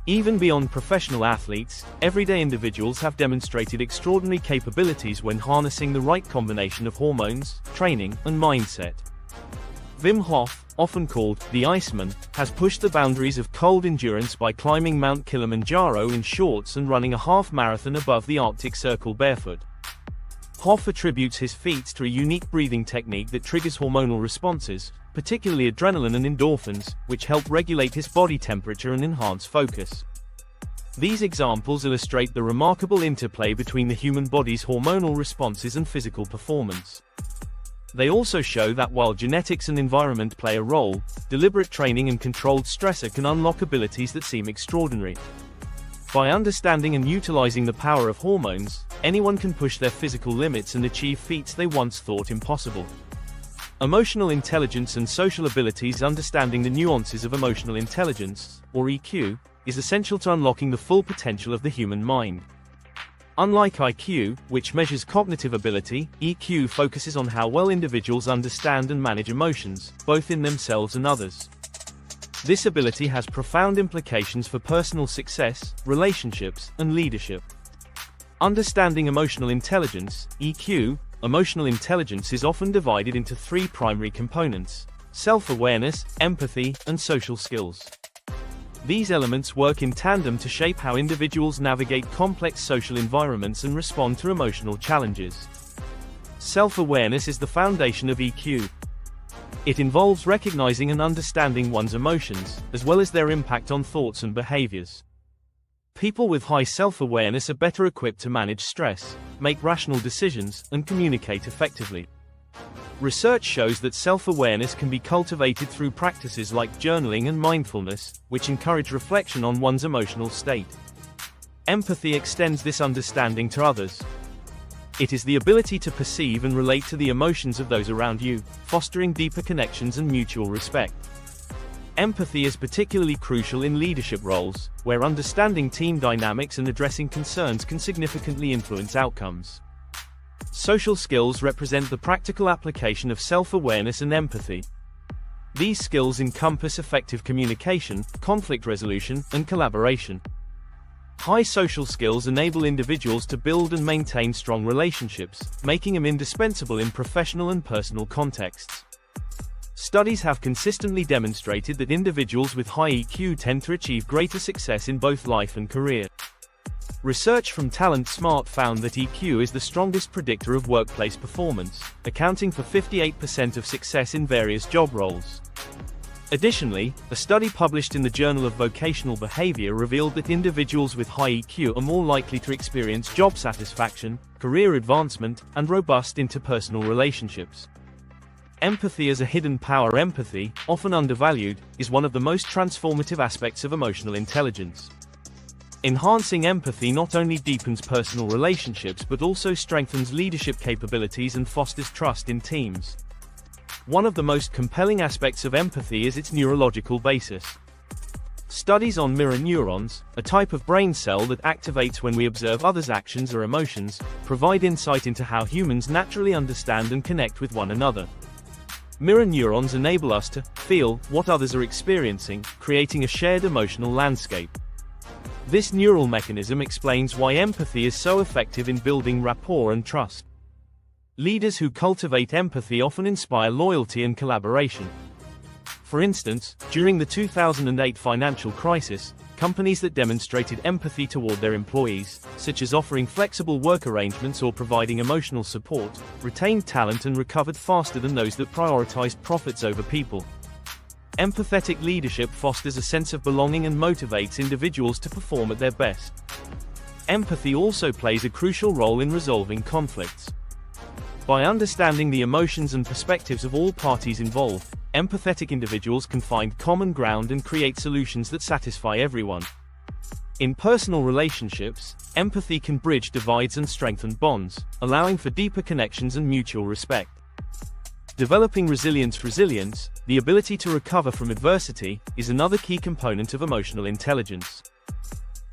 Even beyond professional athletes, everyday individuals have demonstrated extraordinary capabilities when harnessing the right combination of hormones, training, and mindset. Wim Hof, often called the Iceman, has pushed the boundaries of cold endurance by climbing Mount Kilimanjaro in shorts and running a half-marathon above the Arctic Circle barefoot. Hof attributes his feats to a unique breathing technique that triggers hormonal responses, particularly adrenaline and endorphins, which help regulate his body temperature and enhance focus. These examples illustrate the remarkable interplay between the human body's hormonal responses and physical performance. They also show that while genetics and environment play a role, deliberate training and controlled stressor can unlock abilities that seem extraordinary. By understanding and utilizing the power of hormones, anyone can push their physical limits and achieve feats they once thought impossible. Emotional intelligence and social abilities. Understanding the nuances of emotional intelligence, or EQ, is essential to unlocking the full potential of the human mind. Unlike IQ, which measures cognitive ability, EQ focuses on how well individuals understand and manage emotions, both in themselves and others. This ability has profound implications for personal success, relationships, and leadership. Understanding emotional intelligence, EQ. Emotional intelligence is often divided into three primary components: self-awareness, empathy, and social skills. These elements work in tandem to shape how individuals navigate complex social environments and respond to emotional challenges. Self-awareness is the foundation of EQ. It involves recognizing and understanding one's emotions, as well as their impact on thoughts and behaviors. People with high self-awareness are better equipped to manage stress, make rational decisions, and communicate effectively. Research shows that self-awareness can be cultivated through practices like journaling and mindfulness, which encourage reflection on one's emotional state. Empathy extends this understanding to others. It is the ability to perceive and relate to the emotions of those around you, fostering deeper connections and mutual respect. Empathy is particularly crucial in leadership roles, where understanding team dynamics and addressing concerns can significantly influence outcomes. Social skills represent the practical application of self-awareness and empathy. These skills encompass effective communication, conflict resolution, and collaboration. High social skills enable individuals to build and maintain strong relationships, making them indispensable in professional and personal contexts. Studies have consistently demonstrated that individuals with high EQ tend to achieve greater success in both life and career. Research from Talent Smart found that EQ is the strongest predictor of workplace performance, accounting for 58% of success in various job roles. Additionally, a study published in the Journal of Vocational Behavior revealed that individuals with high EQ are more likely to experience job satisfaction, career advancement, and robust interpersonal relationships. Empathy as a hidden power. Empathy, often undervalued, is one of the most transformative aspects of emotional intelligence. Enhancing empathy not only deepens personal relationships but also strengthens leadership capabilities and fosters trust in teams. One of the most compelling aspects of empathy is its neurological basis. Studies on mirror neurons, a type of brain cell that activates when we observe others' actions or emotions, provide insight into how humans naturally understand and connect with one another. Mirror neurons enable us to feel what others are experiencing, creating a shared emotional landscape. This neural mechanism explains why empathy is so effective in building rapport and trust. Leaders who cultivate empathy often inspire loyalty and collaboration. For instance, during the 2008 financial crisis, companies that demonstrated empathy toward their employees, such as offering flexible work arrangements or providing emotional support, retained talent and recovered faster than those that prioritized profits over people. Empathetic leadership fosters a sense of belonging and motivates individuals to perform at their best. Empathy also plays a crucial role in resolving conflicts. By understanding the emotions and perspectives of all parties involved, empathetic individuals can find common ground and create solutions that satisfy everyone. In personal relationships, empathy can bridge divides and strengthen bonds, allowing for deeper connections and mutual respect. Developing resilience, the ability to recover from adversity, is another key component of emotional intelligence.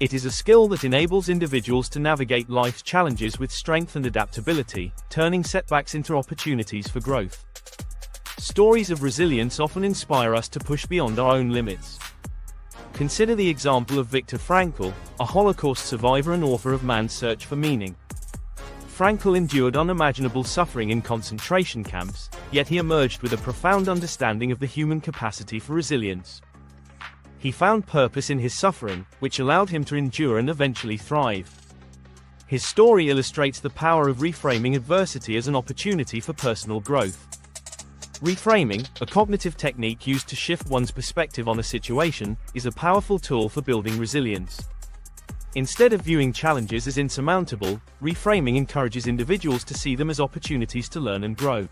It is a skill that enables individuals to navigate life's challenges with strength and adaptability, turning setbacks into opportunities for growth. Stories of resilience often inspire us to push beyond our own limits. Consider the example of Viktor Frankl, a Holocaust survivor and author of Man's Search for Meaning. Frankl endured unimaginable suffering in concentration camps, yet he emerged with a profound understanding of the human capacity for resilience. He found purpose in his suffering, which allowed him to endure and eventually thrive. His story illustrates the power of reframing adversity as an opportunity for personal growth. Reframing, a cognitive technique used to shift one's perspective on a situation, is a powerful tool for building resilience. Instead of viewing challenges as insurmountable, reframing encourages individuals to see them as opportunities to learn and grow.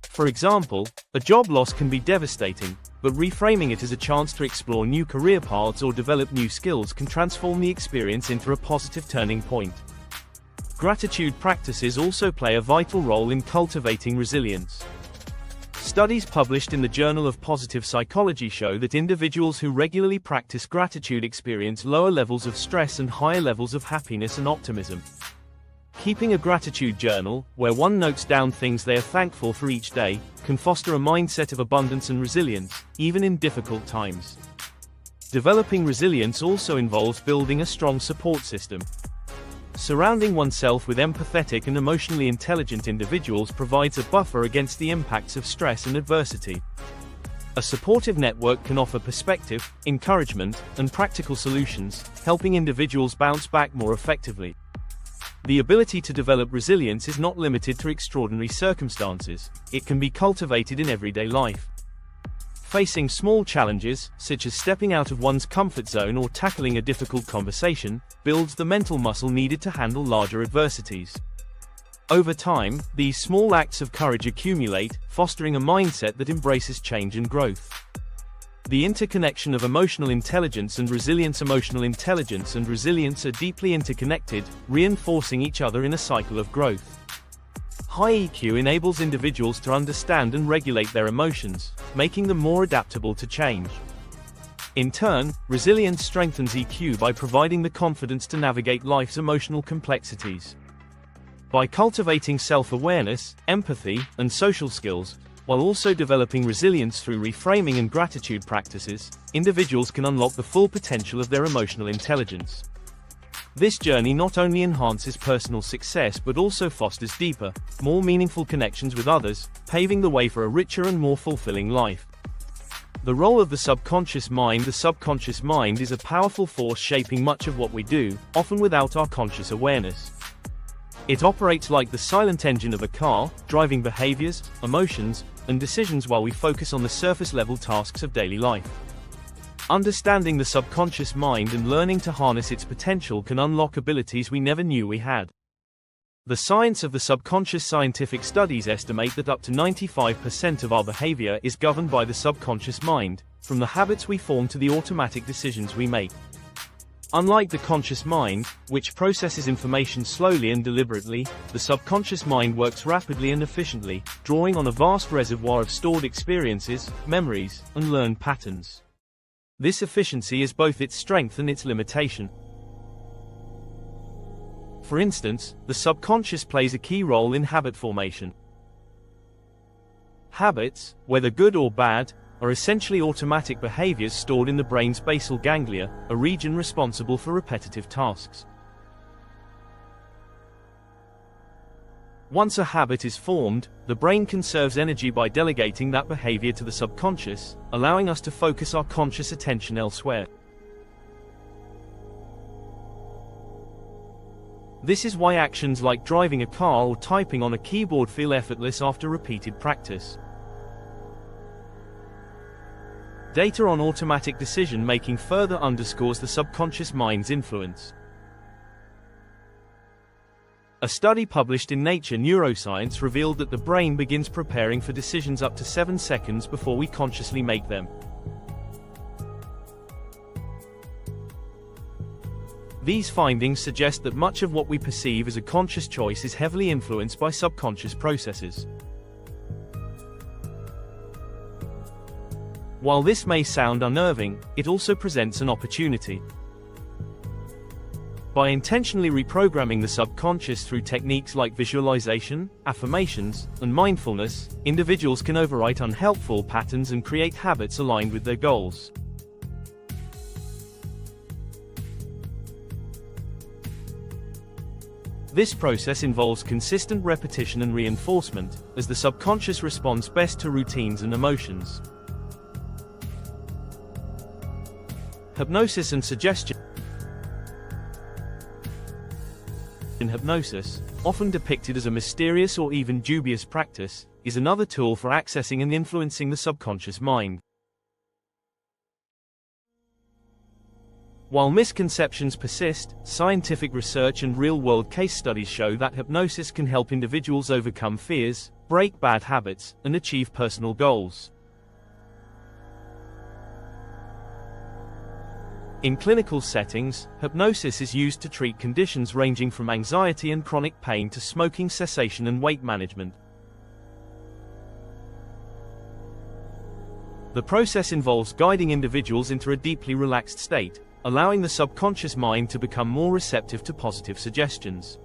For example, a job loss can be devastating, but reframing it as a chance to explore new career paths or develop new skills can transform the experience into a positive turning point. Gratitude practices also play a vital role in cultivating resilience. Studies published in the Journal of Positive Psychology show that individuals who regularly practice gratitude experience lower levels of stress and higher levels of happiness and optimism. Keeping a gratitude journal, where one notes down things they are thankful for each day, can foster a mindset of abundance and resilience, even in difficult times. Developing resilience also involves building a strong support system. Surrounding oneself with empathetic and emotionally intelligent individuals provides a buffer against the impacts of stress and adversity. A supportive network can offer perspective, encouragement, and practical solutions, helping individuals bounce back more effectively. The ability to develop resilience is not limited to extraordinary circumstances. It can be cultivated in everyday life. Facing small challenges, such as stepping out of one's comfort zone or tackling a difficult conversation, builds the mental muscle needed to handle larger adversities. Over time, these small acts of courage accumulate, fostering a mindset that embraces change and growth. The interconnection of emotional intelligence and resilience. Emotional intelligence and resilience are deeply interconnected, reinforcing each other in a cycle of growth. High EQ enables individuals to understand and regulate their emotions, making them more adaptable to change. In turn, resilience strengthens EQ by providing the confidence to navigate life's emotional complexities. By cultivating self-awareness, empathy, and social skills, while also developing resilience through reframing and gratitude practices, individuals can unlock the full potential of their emotional intelligence. This journey not only enhances personal success but also fosters deeper, more meaningful connections with others, paving the way for a richer and more fulfilling life. The role of the subconscious mind. The subconscious mind is a powerful force shaping much of what we do, often without our conscious awareness. It operates like the silent engine of a car, driving behaviors, emotions, and decisions while we focus on the surface-level tasks of daily life. Understanding the subconscious mind and learning to harness its potential can unlock abilities we never knew we had. The science of the subconscious. Scientific studies estimate that up to 95% of our behavior is governed by the subconscious mind, from the habits we form to the automatic decisions we make. Unlike the conscious mind, which processes information slowly and deliberately, the subconscious mind works rapidly and efficiently, drawing on a vast reservoir of stored experiences, memories, and learned patterns. This efficiency is both its strength and its limitation. For instance, the subconscious plays a key role in habit formation. Habits, whether good or bad, are essentially automatic behaviors stored in the brain's basal ganglia, a region responsible for repetitive tasks. Once a habit is formed, the brain conserves energy by delegating that behavior to the subconscious, allowing us to focus our conscious attention elsewhere. This is why actions like driving a car or typing on a keyboard feel effortless after repeated practice. Data on automatic decision-making further underscores the subconscious mind's influence. A study published in Nature Neuroscience revealed that the brain begins preparing for decisions up to 7 seconds before we consciously make them. These findings suggest that much of what we perceive as a conscious choice is heavily influenced by subconscious processes. While this may sound unnerving, it also presents an opportunity. By intentionally reprogramming the subconscious through techniques like visualization, affirmations, and mindfulness, individuals can overwrite unhelpful patterns and create habits aligned with their goals. This process involves consistent repetition and reinforcement, as the subconscious responds best to routines and emotions. Hypnosis and suggestion. Hypnosis, often depicted as a mysterious or even dubious practice, is another tool for accessing and influencing the subconscious mind. While misconceptions persist, scientific research and real-world case studies show that hypnosis can help individuals overcome fears, break bad habits, and achieve personal goals. In clinical settings, hypnosis is used to treat conditions ranging from anxiety and chronic pain to smoking cessation and weight management. The process involves guiding individuals into a deeply relaxed state, allowing the subconscious mind to become more receptive to positive suggestions.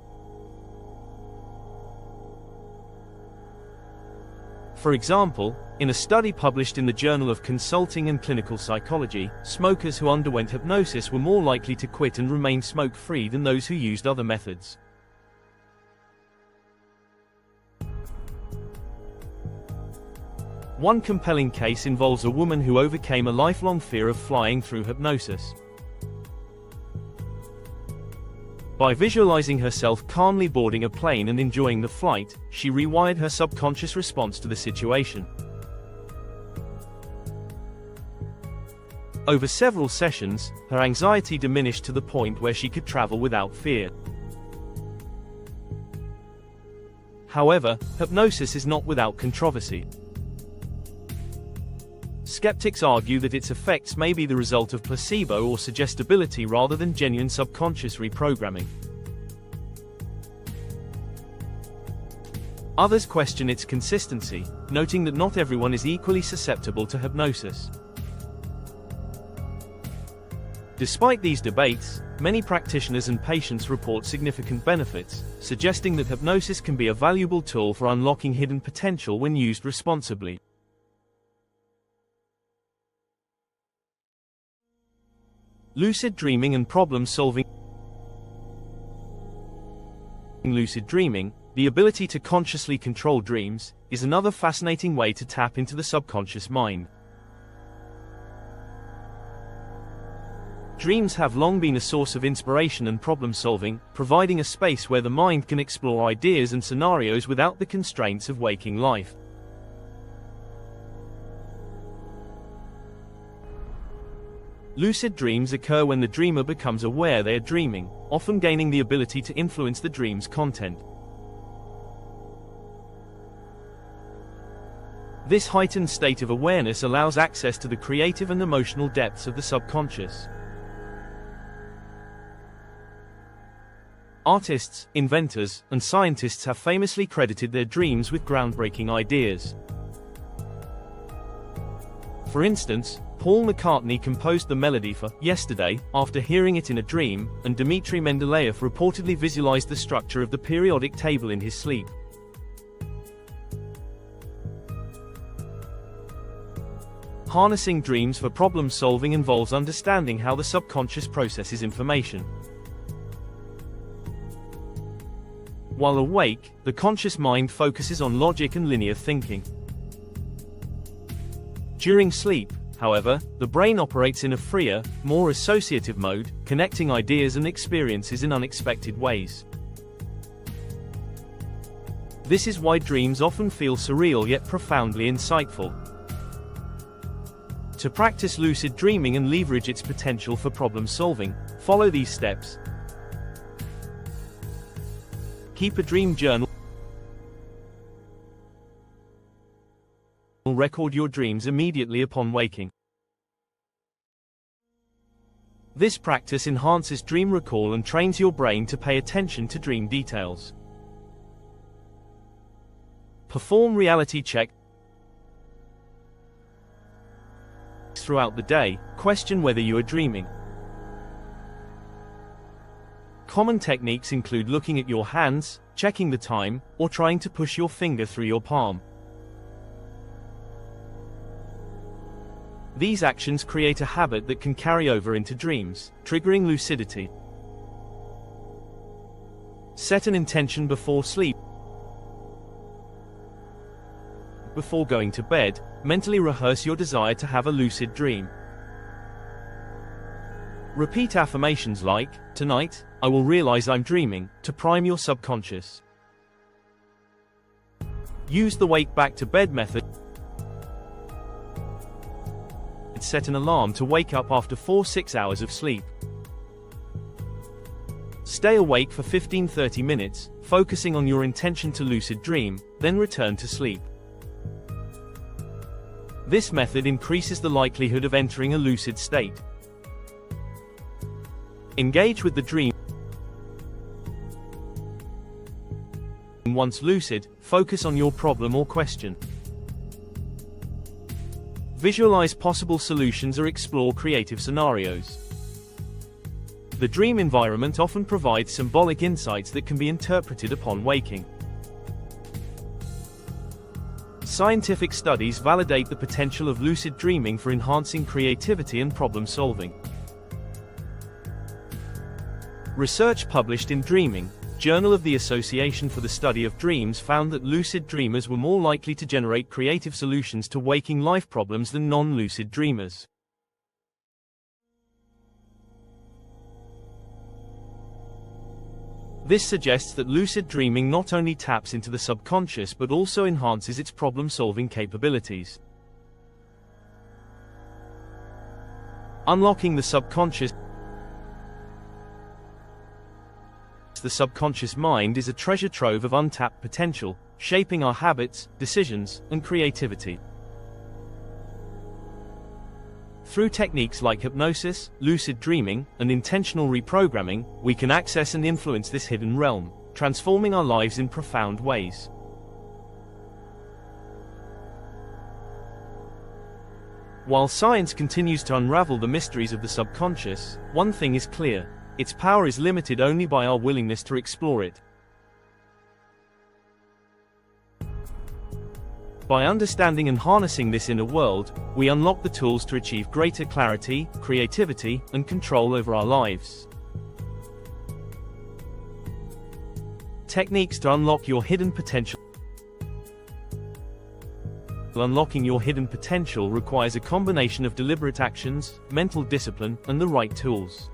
For example, in a study published in the Journal of Consulting and Clinical Psychology, smokers who underwent hypnosis were more likely to quit and remain smoke-free than those who used other methods. One compelling case involves a woman who overcame a lifelong fear of flying through hypnosis. By visualizing herself calmly boarding a plane and enjoying the flight, she rewired her subconscious response to the situation. Over several sessions, her anxiety diminished to the point where she could travel without fear. However, hypnosis is not without controversy. Skeptics argue that its effects may be the result of placebo or suggestibility rather than genuine subconscious reprogramming. Others question its consistency, noting that not everyone is equally susceptible to hypnosis. Despite these debates, many practitioners and patients report significant benefits, suggesting that hypnosis can be a valuable tool for unlocking hidden potential when used responsibly. Lucid dreaming and problem solving. Lucid dreaming, the ability to consciously control dreams, is another fascinating way to tap into the subconscious mind. Dreams have long been a source of inspiration and problem-solving, providing a space where the mind can explore ideas and scenarios without the constraints of waking life. Lucid dreams occur when the dreamer becomes aware they are dreaming, often gaining the ability to influence the dream's content. This heightened state of awareness allows access to the creative and emotional depths of the subconscious. Artists, inventors, and scientists have famously credited their dreams with groundbreaking ideas. For instance, Paul McCartney composed the melody for "Yesterday" after hearing it in a dream, and Dmitry Mendeleev reportedly visualized the structure of the periodic table in his sleep. Harnessing dreams for problem-solving involves understanding how the subconscious processes information. While awake, the conscious mind focuses on logic and linear thinking. During sleep, however, the brain operates in a freer, more associative mode, connecting ideas and experiences in unexpected ways. This is why dreams often feel surreal yet profoundly insightful. To practice lucid dreaming and leverage its potential for problem-solving, follow these steps. Keep a dream journal. Record your dreams immediately upon waking. This practice enhances dream recall and trains your brain to pay attention to dream details. Perform reality check. Throughout the day, question whether you are dreaming. Common techniques include looking at your hands, checking the time, or trying to push your finger through your palm. These actions create a habit that can carry over into dreams, triggering lucidity. Set an intention before sleep. Before going to bed, mentally rehearse your desire to have a lucid dream. Repeat affirmations like, "Tonight, I will realize I'm dreaming," to prime your subconscious. Use the wake back to bed method. Set an alarm to wake up after 4-6 hours of sleep. Stay awake for 15-30 minutes, focusing on your intention to lucid dream, then return to sleep. This method increases the likelihood of entering a lucid state. Engage with the dream. Once lucid, focus on your problem or question. Visualize possible solutions or explore creative scenarios. The dream environment often provides symbolic insights that can be interpreted upon waking. Scientific studies validate the potential of lucid dreaming for enhancing creativity and problem-solving. Research published in Dreaming, Journal of the Association for the Study of Dreams found that lucid dreamers were more likely to generate creative solutions to waking life problems than non-lucid dreamers. This suggests that lucid dreaming not only taps into the subconscious but also enhances its problem-solving capabilities. Unlocking the subconscious. The subconscious mind is a treasure trove of untapped potential, shaping our habits, decisions, and creativity. Through techniques like hypnosis, lucid dreaming, and intentional reprogramming, we can access and influence this hidden realm, transforming our lives in profound ways. While science continues to unravel the mysteries of the subconscious, one thing is clear: its power is limited only by our willingness to explore it. By understanding and harnessing this inner world, we unlock the tools to achieve greater clarity, creativity, and control over our lives. Techniques to unlock your hidden potential. Unlocking your hidden potential requires a combination of deliberate actions, mental discipline, and the right tools.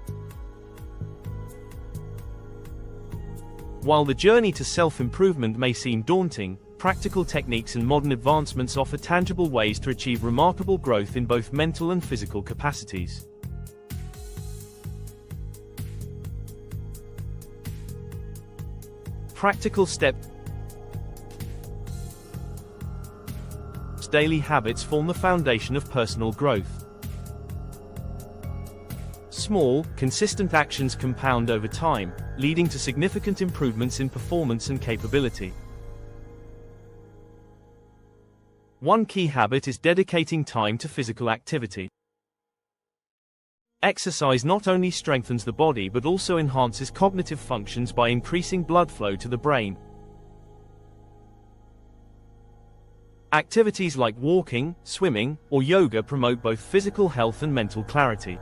While the journey to self-improvement may seem daunting, practical techniques and modern advancements offer tangible ways to achieve remarkable growth in both mental and physical capacities. Practical steps. Daily habits form the foundation of personal growth. Small, consistent actions compound over time, leading to significant improvements in performance and capability. One key habit is dedicating time to physical activity. Exercise not only strengthens the body but also enhances cognitive functions by increasing blood flow to the brain. Activities like walking, swimming, or yoga promote both physical health and mental clarity.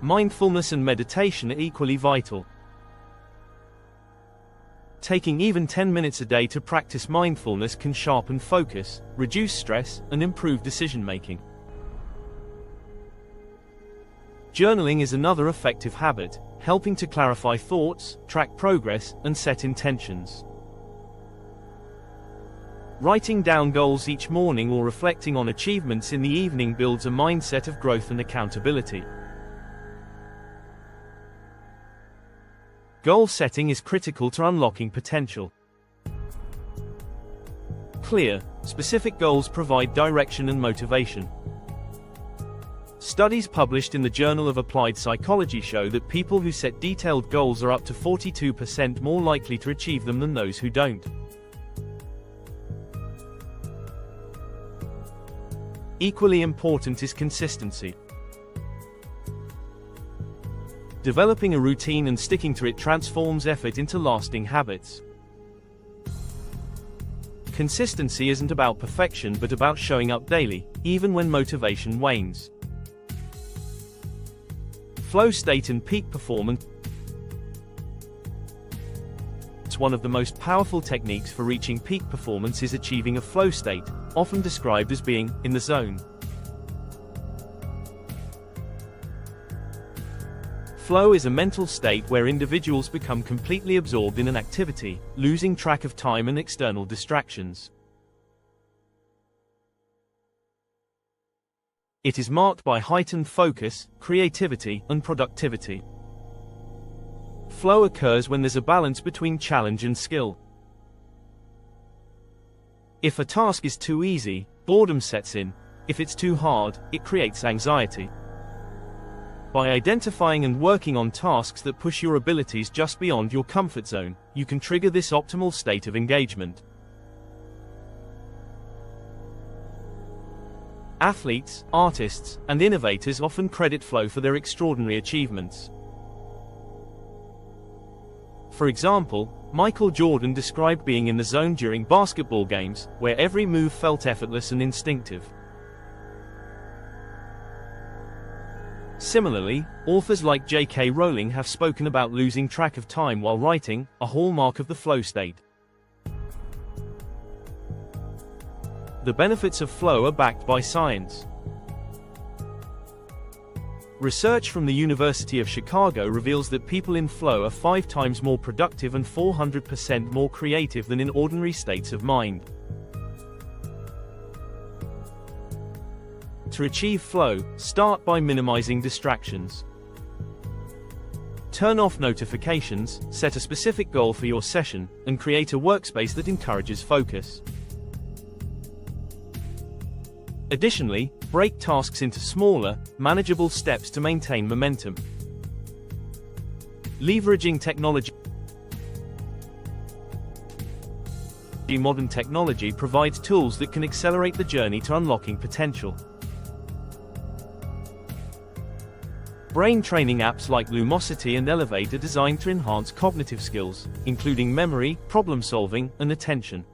Mindfulness and meditation are equally vital. Taking even 10 minutes a day to practice mindfulness can sharpen focus, reduce stress, and improve decision-making. Journaling is another effective habit, helping to clarify thoughts, track progress, and set intentions. Writing down goals each morning or reflecting on achievements in the evening builds a mindset of growth and accountability. Goal setting is critical to unlocking potential. Clear, specific goals provide direction and motivation. Studies published in the Journal of Applied Psychology show that people who set detailed goals are up to 42% more likely to achieve them than those who don't. Equally important is consistency. Developing a routine and sticking to it transforms effort into lasting habits. Consistency isn't about perfection but about showing up daily, even when motivation wanes. Flow state and peak performance. One of the most powerful techniques for reaching peak performance is achieving a flow state, often described as being in the zone. Flow is a mental state where individuals become completely absorbed in an activity, losing track of time and external distractions. It is marked by heightened focus, creativity, and productivity. Flow occurs when there's a balance between challenge and skill. If a task is too easy, boredom sets in. If it's too hard, it creates anxiety. By identifying and working on tasks that push your abilities just beyond your comfort zone, you can trigger this optimal state of engagement. Athletes, artists, and innovators often credit flow for their extraordinary achievements. For example, Michael Jordan described being in the zone during basketball games, where every move felt effortless and instinctive. Similarly, authors like J.K. Rowling have spoken about losing track of time while writing, a hallmark of the flow state. The benefits of flow are backed by science. Research from the University of Chicago reveals that people in flow are 5 times more productive and 400% more creative than in ordinary states of mind. To achieve flow, start by minimizing distractions. Turn off notifications, set a specific goal for your session, and create a workspace that encourages focus. Additionally, break tasks into smaller, manageable steps to maintain momentum. Leveraging technology. Modern technology provides tools that can accelerate the journey to unlocking potential. Brain training apps like Lumosity and Elevate are designed to enhance cognitive skills, including memory, problem solving, and attention.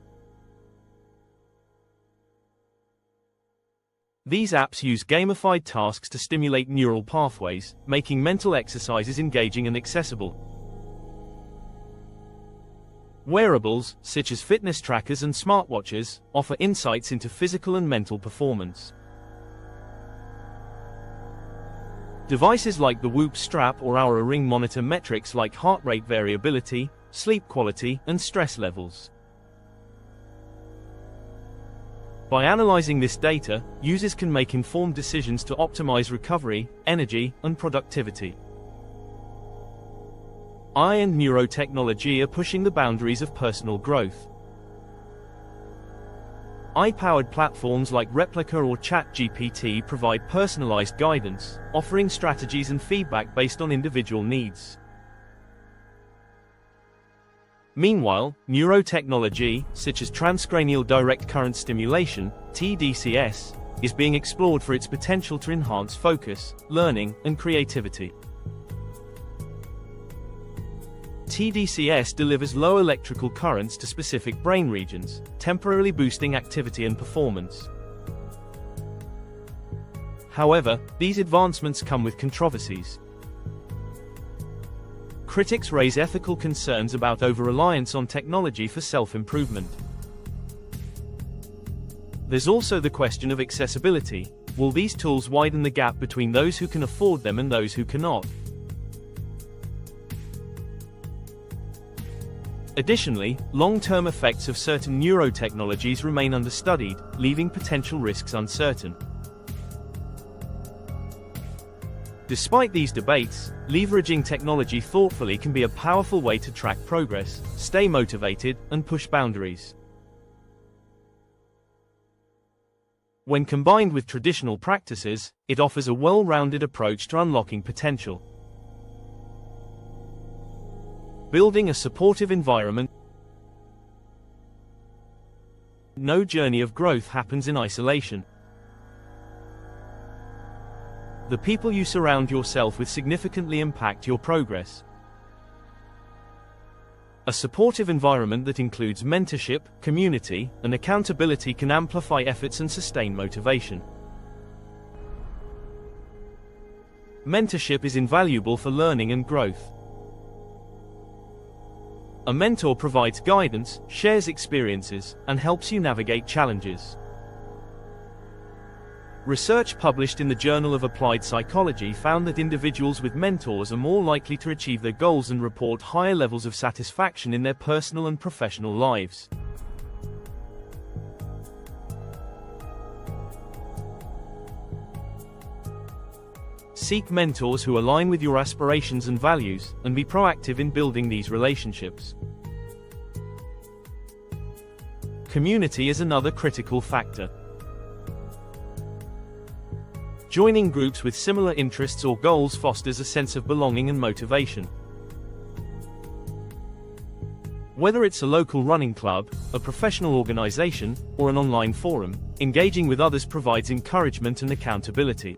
These apps use gamified tasks to stimulate neural pathways, making mental exercises engaging and accessible. Wearables, such as fitness trackers and smartwatches, offer insights into physical and mental performance. Devices like the Whoop strap or Oura Ring monitor metrics like heart rate variability, sleep quality, and stress levels. By analyzing this data, users can make informed decisions to optimize recovery, energy, and productivity. AI and neurotechnology are pushing the boundaries of personal growth. AI-powered platforms like Replica or ChatGPT provide personalized guidance, offering strategies and feedback based on individual needs. Meanwhile, neurotechnology, such as transcranial direct current stimulation, TDCS, is being explored for its potential to enhance focus, learning, and creativity. TDCS delivers low electrical currents to specific brain regions, temporarily boosting activity and performance. However, these advancements come with controversies. Critics raise ethical concerns about over-reliance on technology for self-improvement. There's also the question of accessibility. Will these tools widen the gap between those who can afford them and those who cannot? Additionally, long-term effects of certain neurotechnologies remain understudied, leaving potential risks uncertain. Despite these debates, leveraging technology thoughtfully can be a powerful way to track progress, stay motivated, and push boundaries. When combined with traditional practices, it offers a well-rounded approach to unlocking potential. Building a supportive environment. No journey of growth happens in isolation. The people you surround yourself with significantly impact your progress. A supportive environment that includes mentorship, community, and accountability can amplify efforts and sustain motivation. Mentorship is invaluable for learning and growth. A mentor provides guidance, shares experiences, and helps you navigate challenges. Research published in the Journal of Applied Psychology found that individuals with mentors are more likely to achieve their goals and report higher levels of satisfaction in their personal and professional lives. Seek mentors who align with your aspirations and values, and be proactive in building these relationships. Community is another critical factor. Joining groups with similar interests or goals fosters a sense of belonging and motivation. Whether it's a local running club, a professional organization, or an online forum, engaging with others provides encouragement and accountability.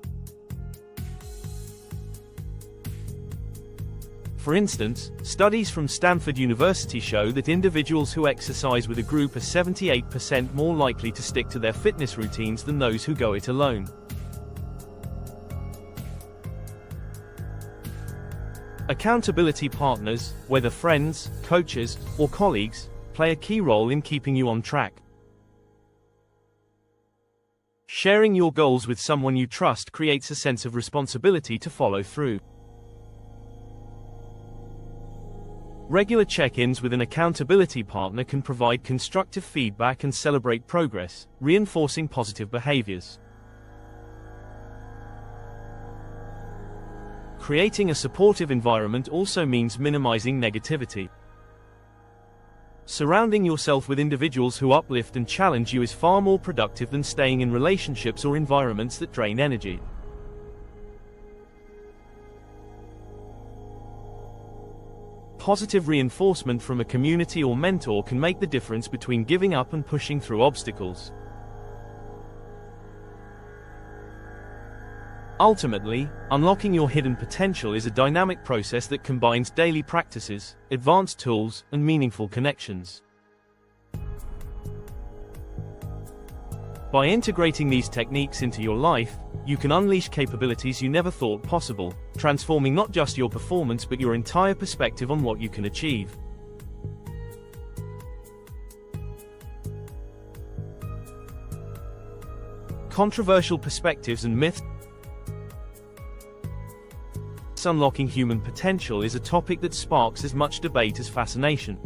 For instance, studies from Stanford University show that individuals who exercise with a group are 78% more likely to stick to their fitness routines than those who go it alone. Accountability partners, whether friends, coaches, or colleagues, play a key role in keeping you on track. Sharing your goals with someone you trust creates a sense of responsibility to follow through. Regular check-ins with an accountability partner can provide constructive feedback and celebrate progress, reinforcing positive behaviors. Creating a supportive environment also means minimizing negativity. Surrounding yourself with individuals who uplift and challenge you is far more productive than staying in relationships or environments that drain energy. Positive reinforcement from a community or mentor can make the difference between giving up and pushing through obstacles. Ultimately, unlocking your hidden potential is a dynamic process that combines daily practices, advanced tools, and meaningful connections. By integrating these techniques into your life, you can unleash capabilities you never thought possible, transforming not just your performance but your entire perspective on what you can achieve. Controversial perspectives and myths. Unlocking human potential is a topic that sparks as much debate as fascination.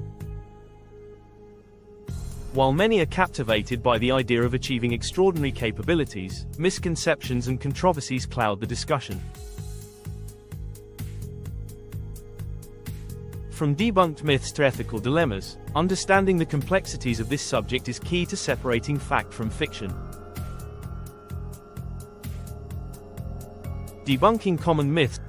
While many are captivated by the idea of achieving extraordinary capabilities, misconceptions and controversies cloud the discussion. From debunked myths to ethical dilemmas, understanding the complexities of this subject is key to separating fact from fiction. Debunking common myths.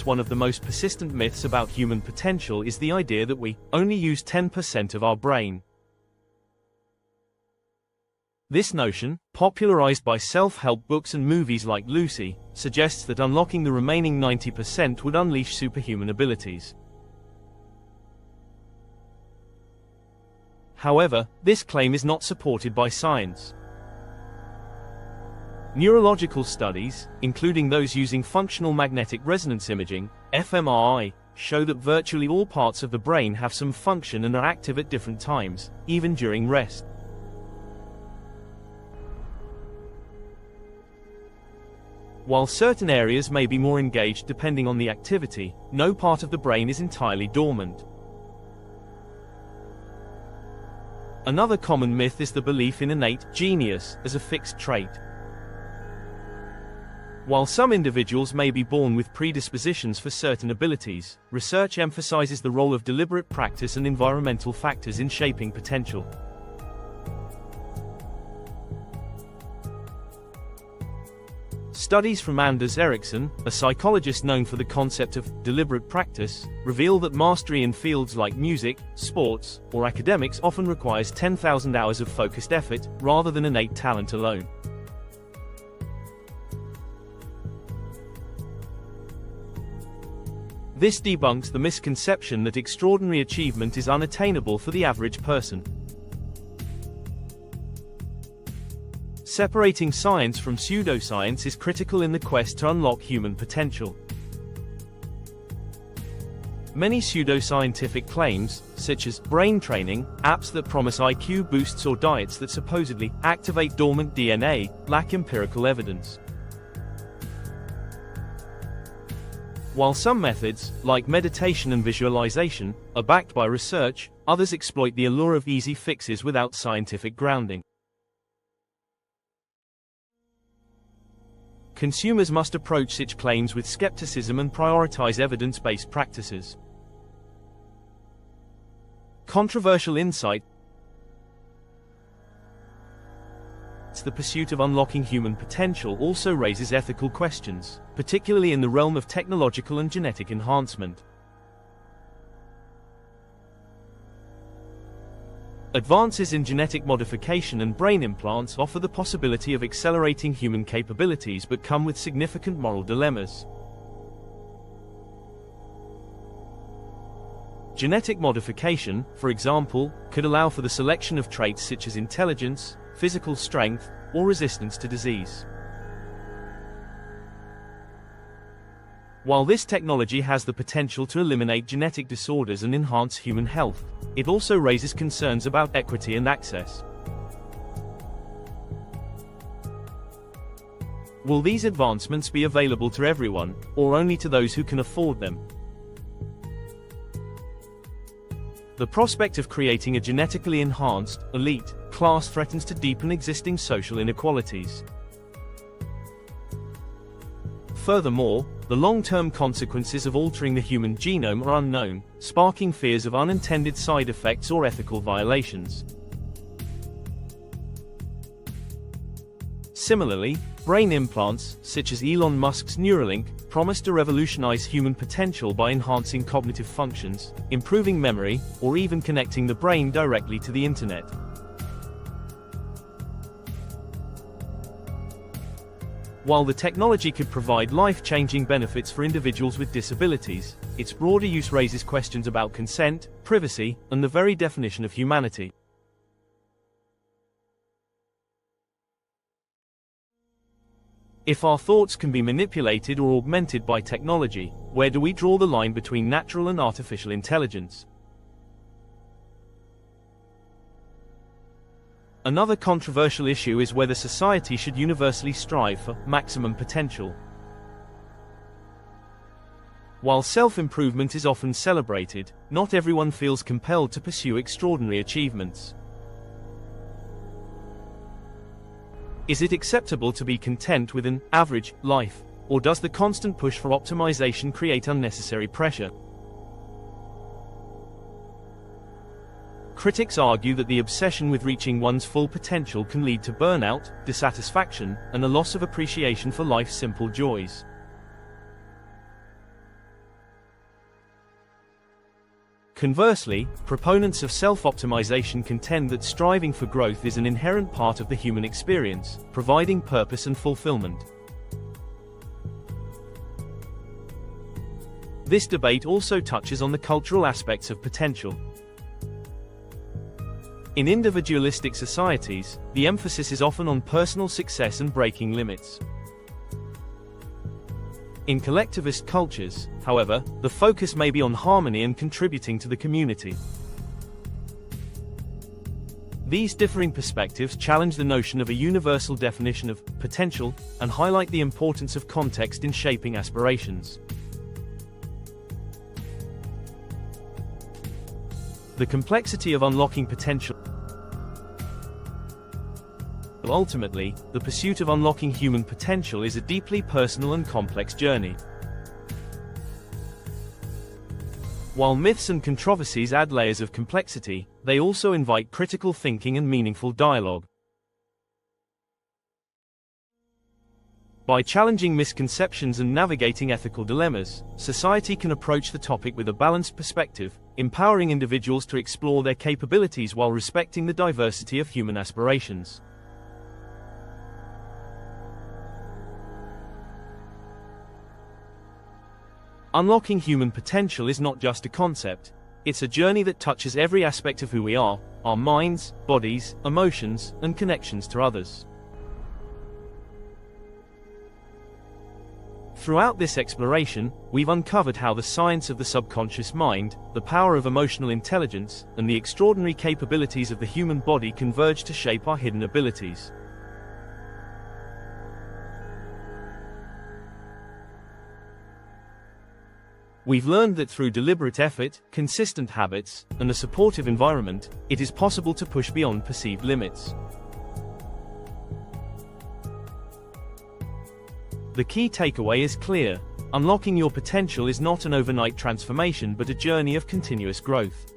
One of the most persistent myths about human potential is the idea that we only use 10% of our brain. This notion, popularized by self-help books and movies like Lucy, suggests that unlocking the remaining 90% would unleash superhuman abilities. However, this claim is not supported by science. Neurological studies, including those using functional magnetic resonance imaging, fMRI, show that virtually all parts of the brain have some function and are active at different times, even during rest. While certain areas may be more engaged depending on the activity, no part of the brain is entirely dormant. Another common myth is the belief in innate genius as a fixed trait. While some individuals may be born with predispositions for certain abilities, research emphasizes the role of deliberate practice and environmental factors in shaping potential. Studies from Anders Ericsson, a psychologist known for the concept of deliberate practice, reveal that mastery in fields like music, sports, or academics often requires 10,000 hours of focused effort, rather than innate talent alone. This debunks the misconception that extraordinary achievement is unattainable for the average person. Separating science from pseudoscience is critical in the quest to unlock human potential. Many pseudoscientific claims, such as brain training, apps that promise IQ boosts or diets that supposedly activate dormant DNA, lack empirical evidence. While some methods, like meditation and visualization, are backed by research, others exploit the allure of easy fixes without scientific grounding. Consumers must approach such claims with skepticism and prioritize evidence-based practices. Controversial insight. The pursuit of unlocking human potential also raises ethical questions, particularly in the realm of technological and genetic enhancement. Advances in genetic modification and brain implants offer the possibility of accelerating human capabilities but come with significant moral dilemmas. Genetic modification, for example, could allow for the selection of traits such as intelligence, physical strength, or resistance to disease. While this technology has the potential to eliminate genetic disorders and enhance human health, it also raises concerns about equity and access. Will these advancements be available to everyone, or only to those who can afford them? The prospect of creating a genetically enhanced, elite, class threatens to deepen existing social inequalities. Furthermore, the long-term consequences of altering the human genome are unknown, sparking fears of unintended side effects or ethical violations. Similarly, brain implants, such as Elon Musk's Neuralink, promise to revolutionize human potential by enhancing cognitive functions, improving memory, or even connecting the brain directly to the internet. While the technology could provide life-changing benefits for individuals with disabilities, its broader use raises questions about consent, privacy, and the very definition of humanity. If our thoughts can be manipulated or augmented by technology, where do we draw the line between natural and artificial intelligence? Another controversial issue is whether society should universally strive for maximum potential. While self-improvement is often celebrated, not everyone feels compelled to pursue extraordinary achievements. Is it acceptable to be content with an average life, or does the constant push for optimization create unnecessary pressure? Critics argue that the obsession with reaching one's full potential can lead to burnout, dissatisfaction, and a loss of appreciation for life's simple joys. Conversely, proponents of self-optimization contend that striving for growth is an inherent part of the human experience, providing purpose and fulfillment. This debate also touches on the cultural aspects of potential. In individualistic societies, the emphasis is often on personal success and breaking limits. In collectivist cultures, however, the focus may be on harmony and contributing to the community. These differing perspectives challenge the notion of a universal definition of potential and highlight the importance of context in shaping aspirations. The complexity of unlocking potential. Ultimately, the pursuit of unlocking human potential is a deeply personal and complex journey. While myths and controversies add layers of complexity, they also invite critical thinking and meaningful dialogue. By challenging misconceptions and navigating ethical dilemmas, society can approach the topic with a balanced perspective, empowering individuals to explore their capabilities while respecting the diversity of human aspirations. Unlocking human potential is not just a concept, it's a journey that touches every aspect of who we are, our minds, bodies, emotions, and connections to others. Throughout this exploration, we've uncovered how the science of the subconscious mind, the power of emotional intelligence, and the extraordinary capabilities of the human body converge to shape our hidden abilities. We've learned that through deliberate effort, consistent habits, and a supportive environment, it is possible to push beyond perceived limits. The key takeaway is clear: unlocking your potential is not an overnight transformation but a journey of continuous growth.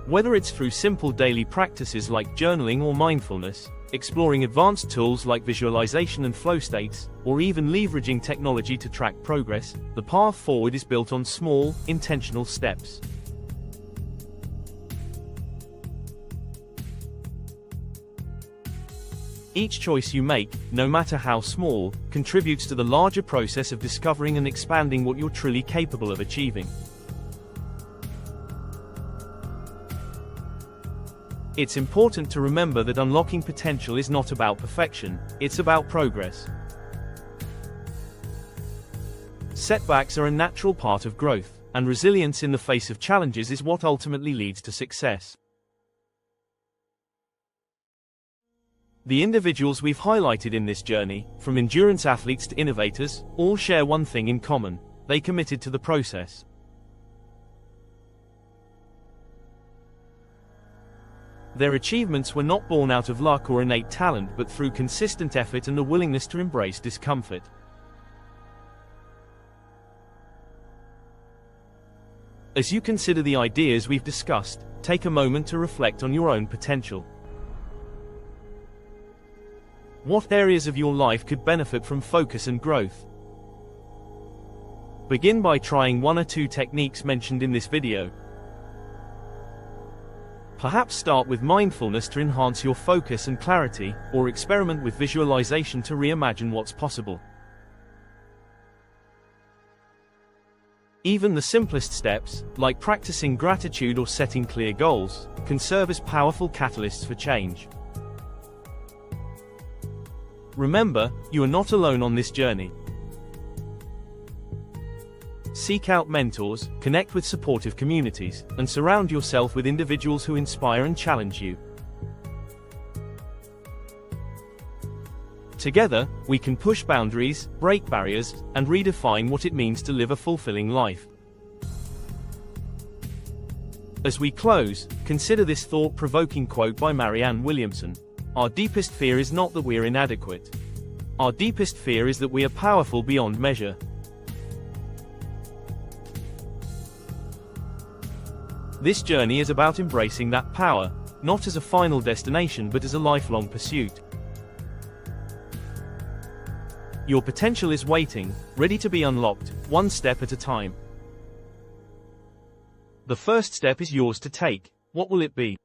Whether it's through simple daily practices like journaling or mindfulness, exploring advanced tools like visualization and flow states, or even leveraging technology to track progress, the path forward is built on small, intentional steps. Each choice you make, no matter how small, contributes to the larger process of discovering and expanding what you're truly capable of achieving. It's important to remember that unlocking potential is not about perfection, it's about progress. Setbacks are a natural part of growth, and resilience in the face of challenges is what ultimately leads to success. The individuals we've highlighted in this journey, from endurance athletes to innovators, all share one thing in common: they committed to the process. Their achievements were not born out of luck or innate talent but through consistent effort and a willingness to embrace discomfort. As you consider the ideas we've discussed, take a moment to reflect on your own potential. What areas of your life could benefit from focus and growth? Begin by trying one or two techniques mentioned in this video. Perhaps start with mindfulness to enhance your focus and clarity, or experiment with visualization to reimagine what's possible. Even the simplest steps, like practicing gratitude or setting clear goals, can serve as powerful catalysts for change. Remember, you are not alone on this journey. Seek out mentors, connect with supportive communities, and surround yourself with individuals who inspire and challenge you. Together, we can push boundaries, break barriers, and redefine what it means to live a fulfilling life. As we close, consider this thought-provoking quote by Marianne Williamson. Our deepest fear is not that we're inadequate. Our deepest fear is that we are powerful beyond measure. This journey is about embracing that power, not as a final destination but as a lifelong pursuit. Your potential is waiting, ready to be unlocked, one step at a time. The first step is yours to take. What will it be?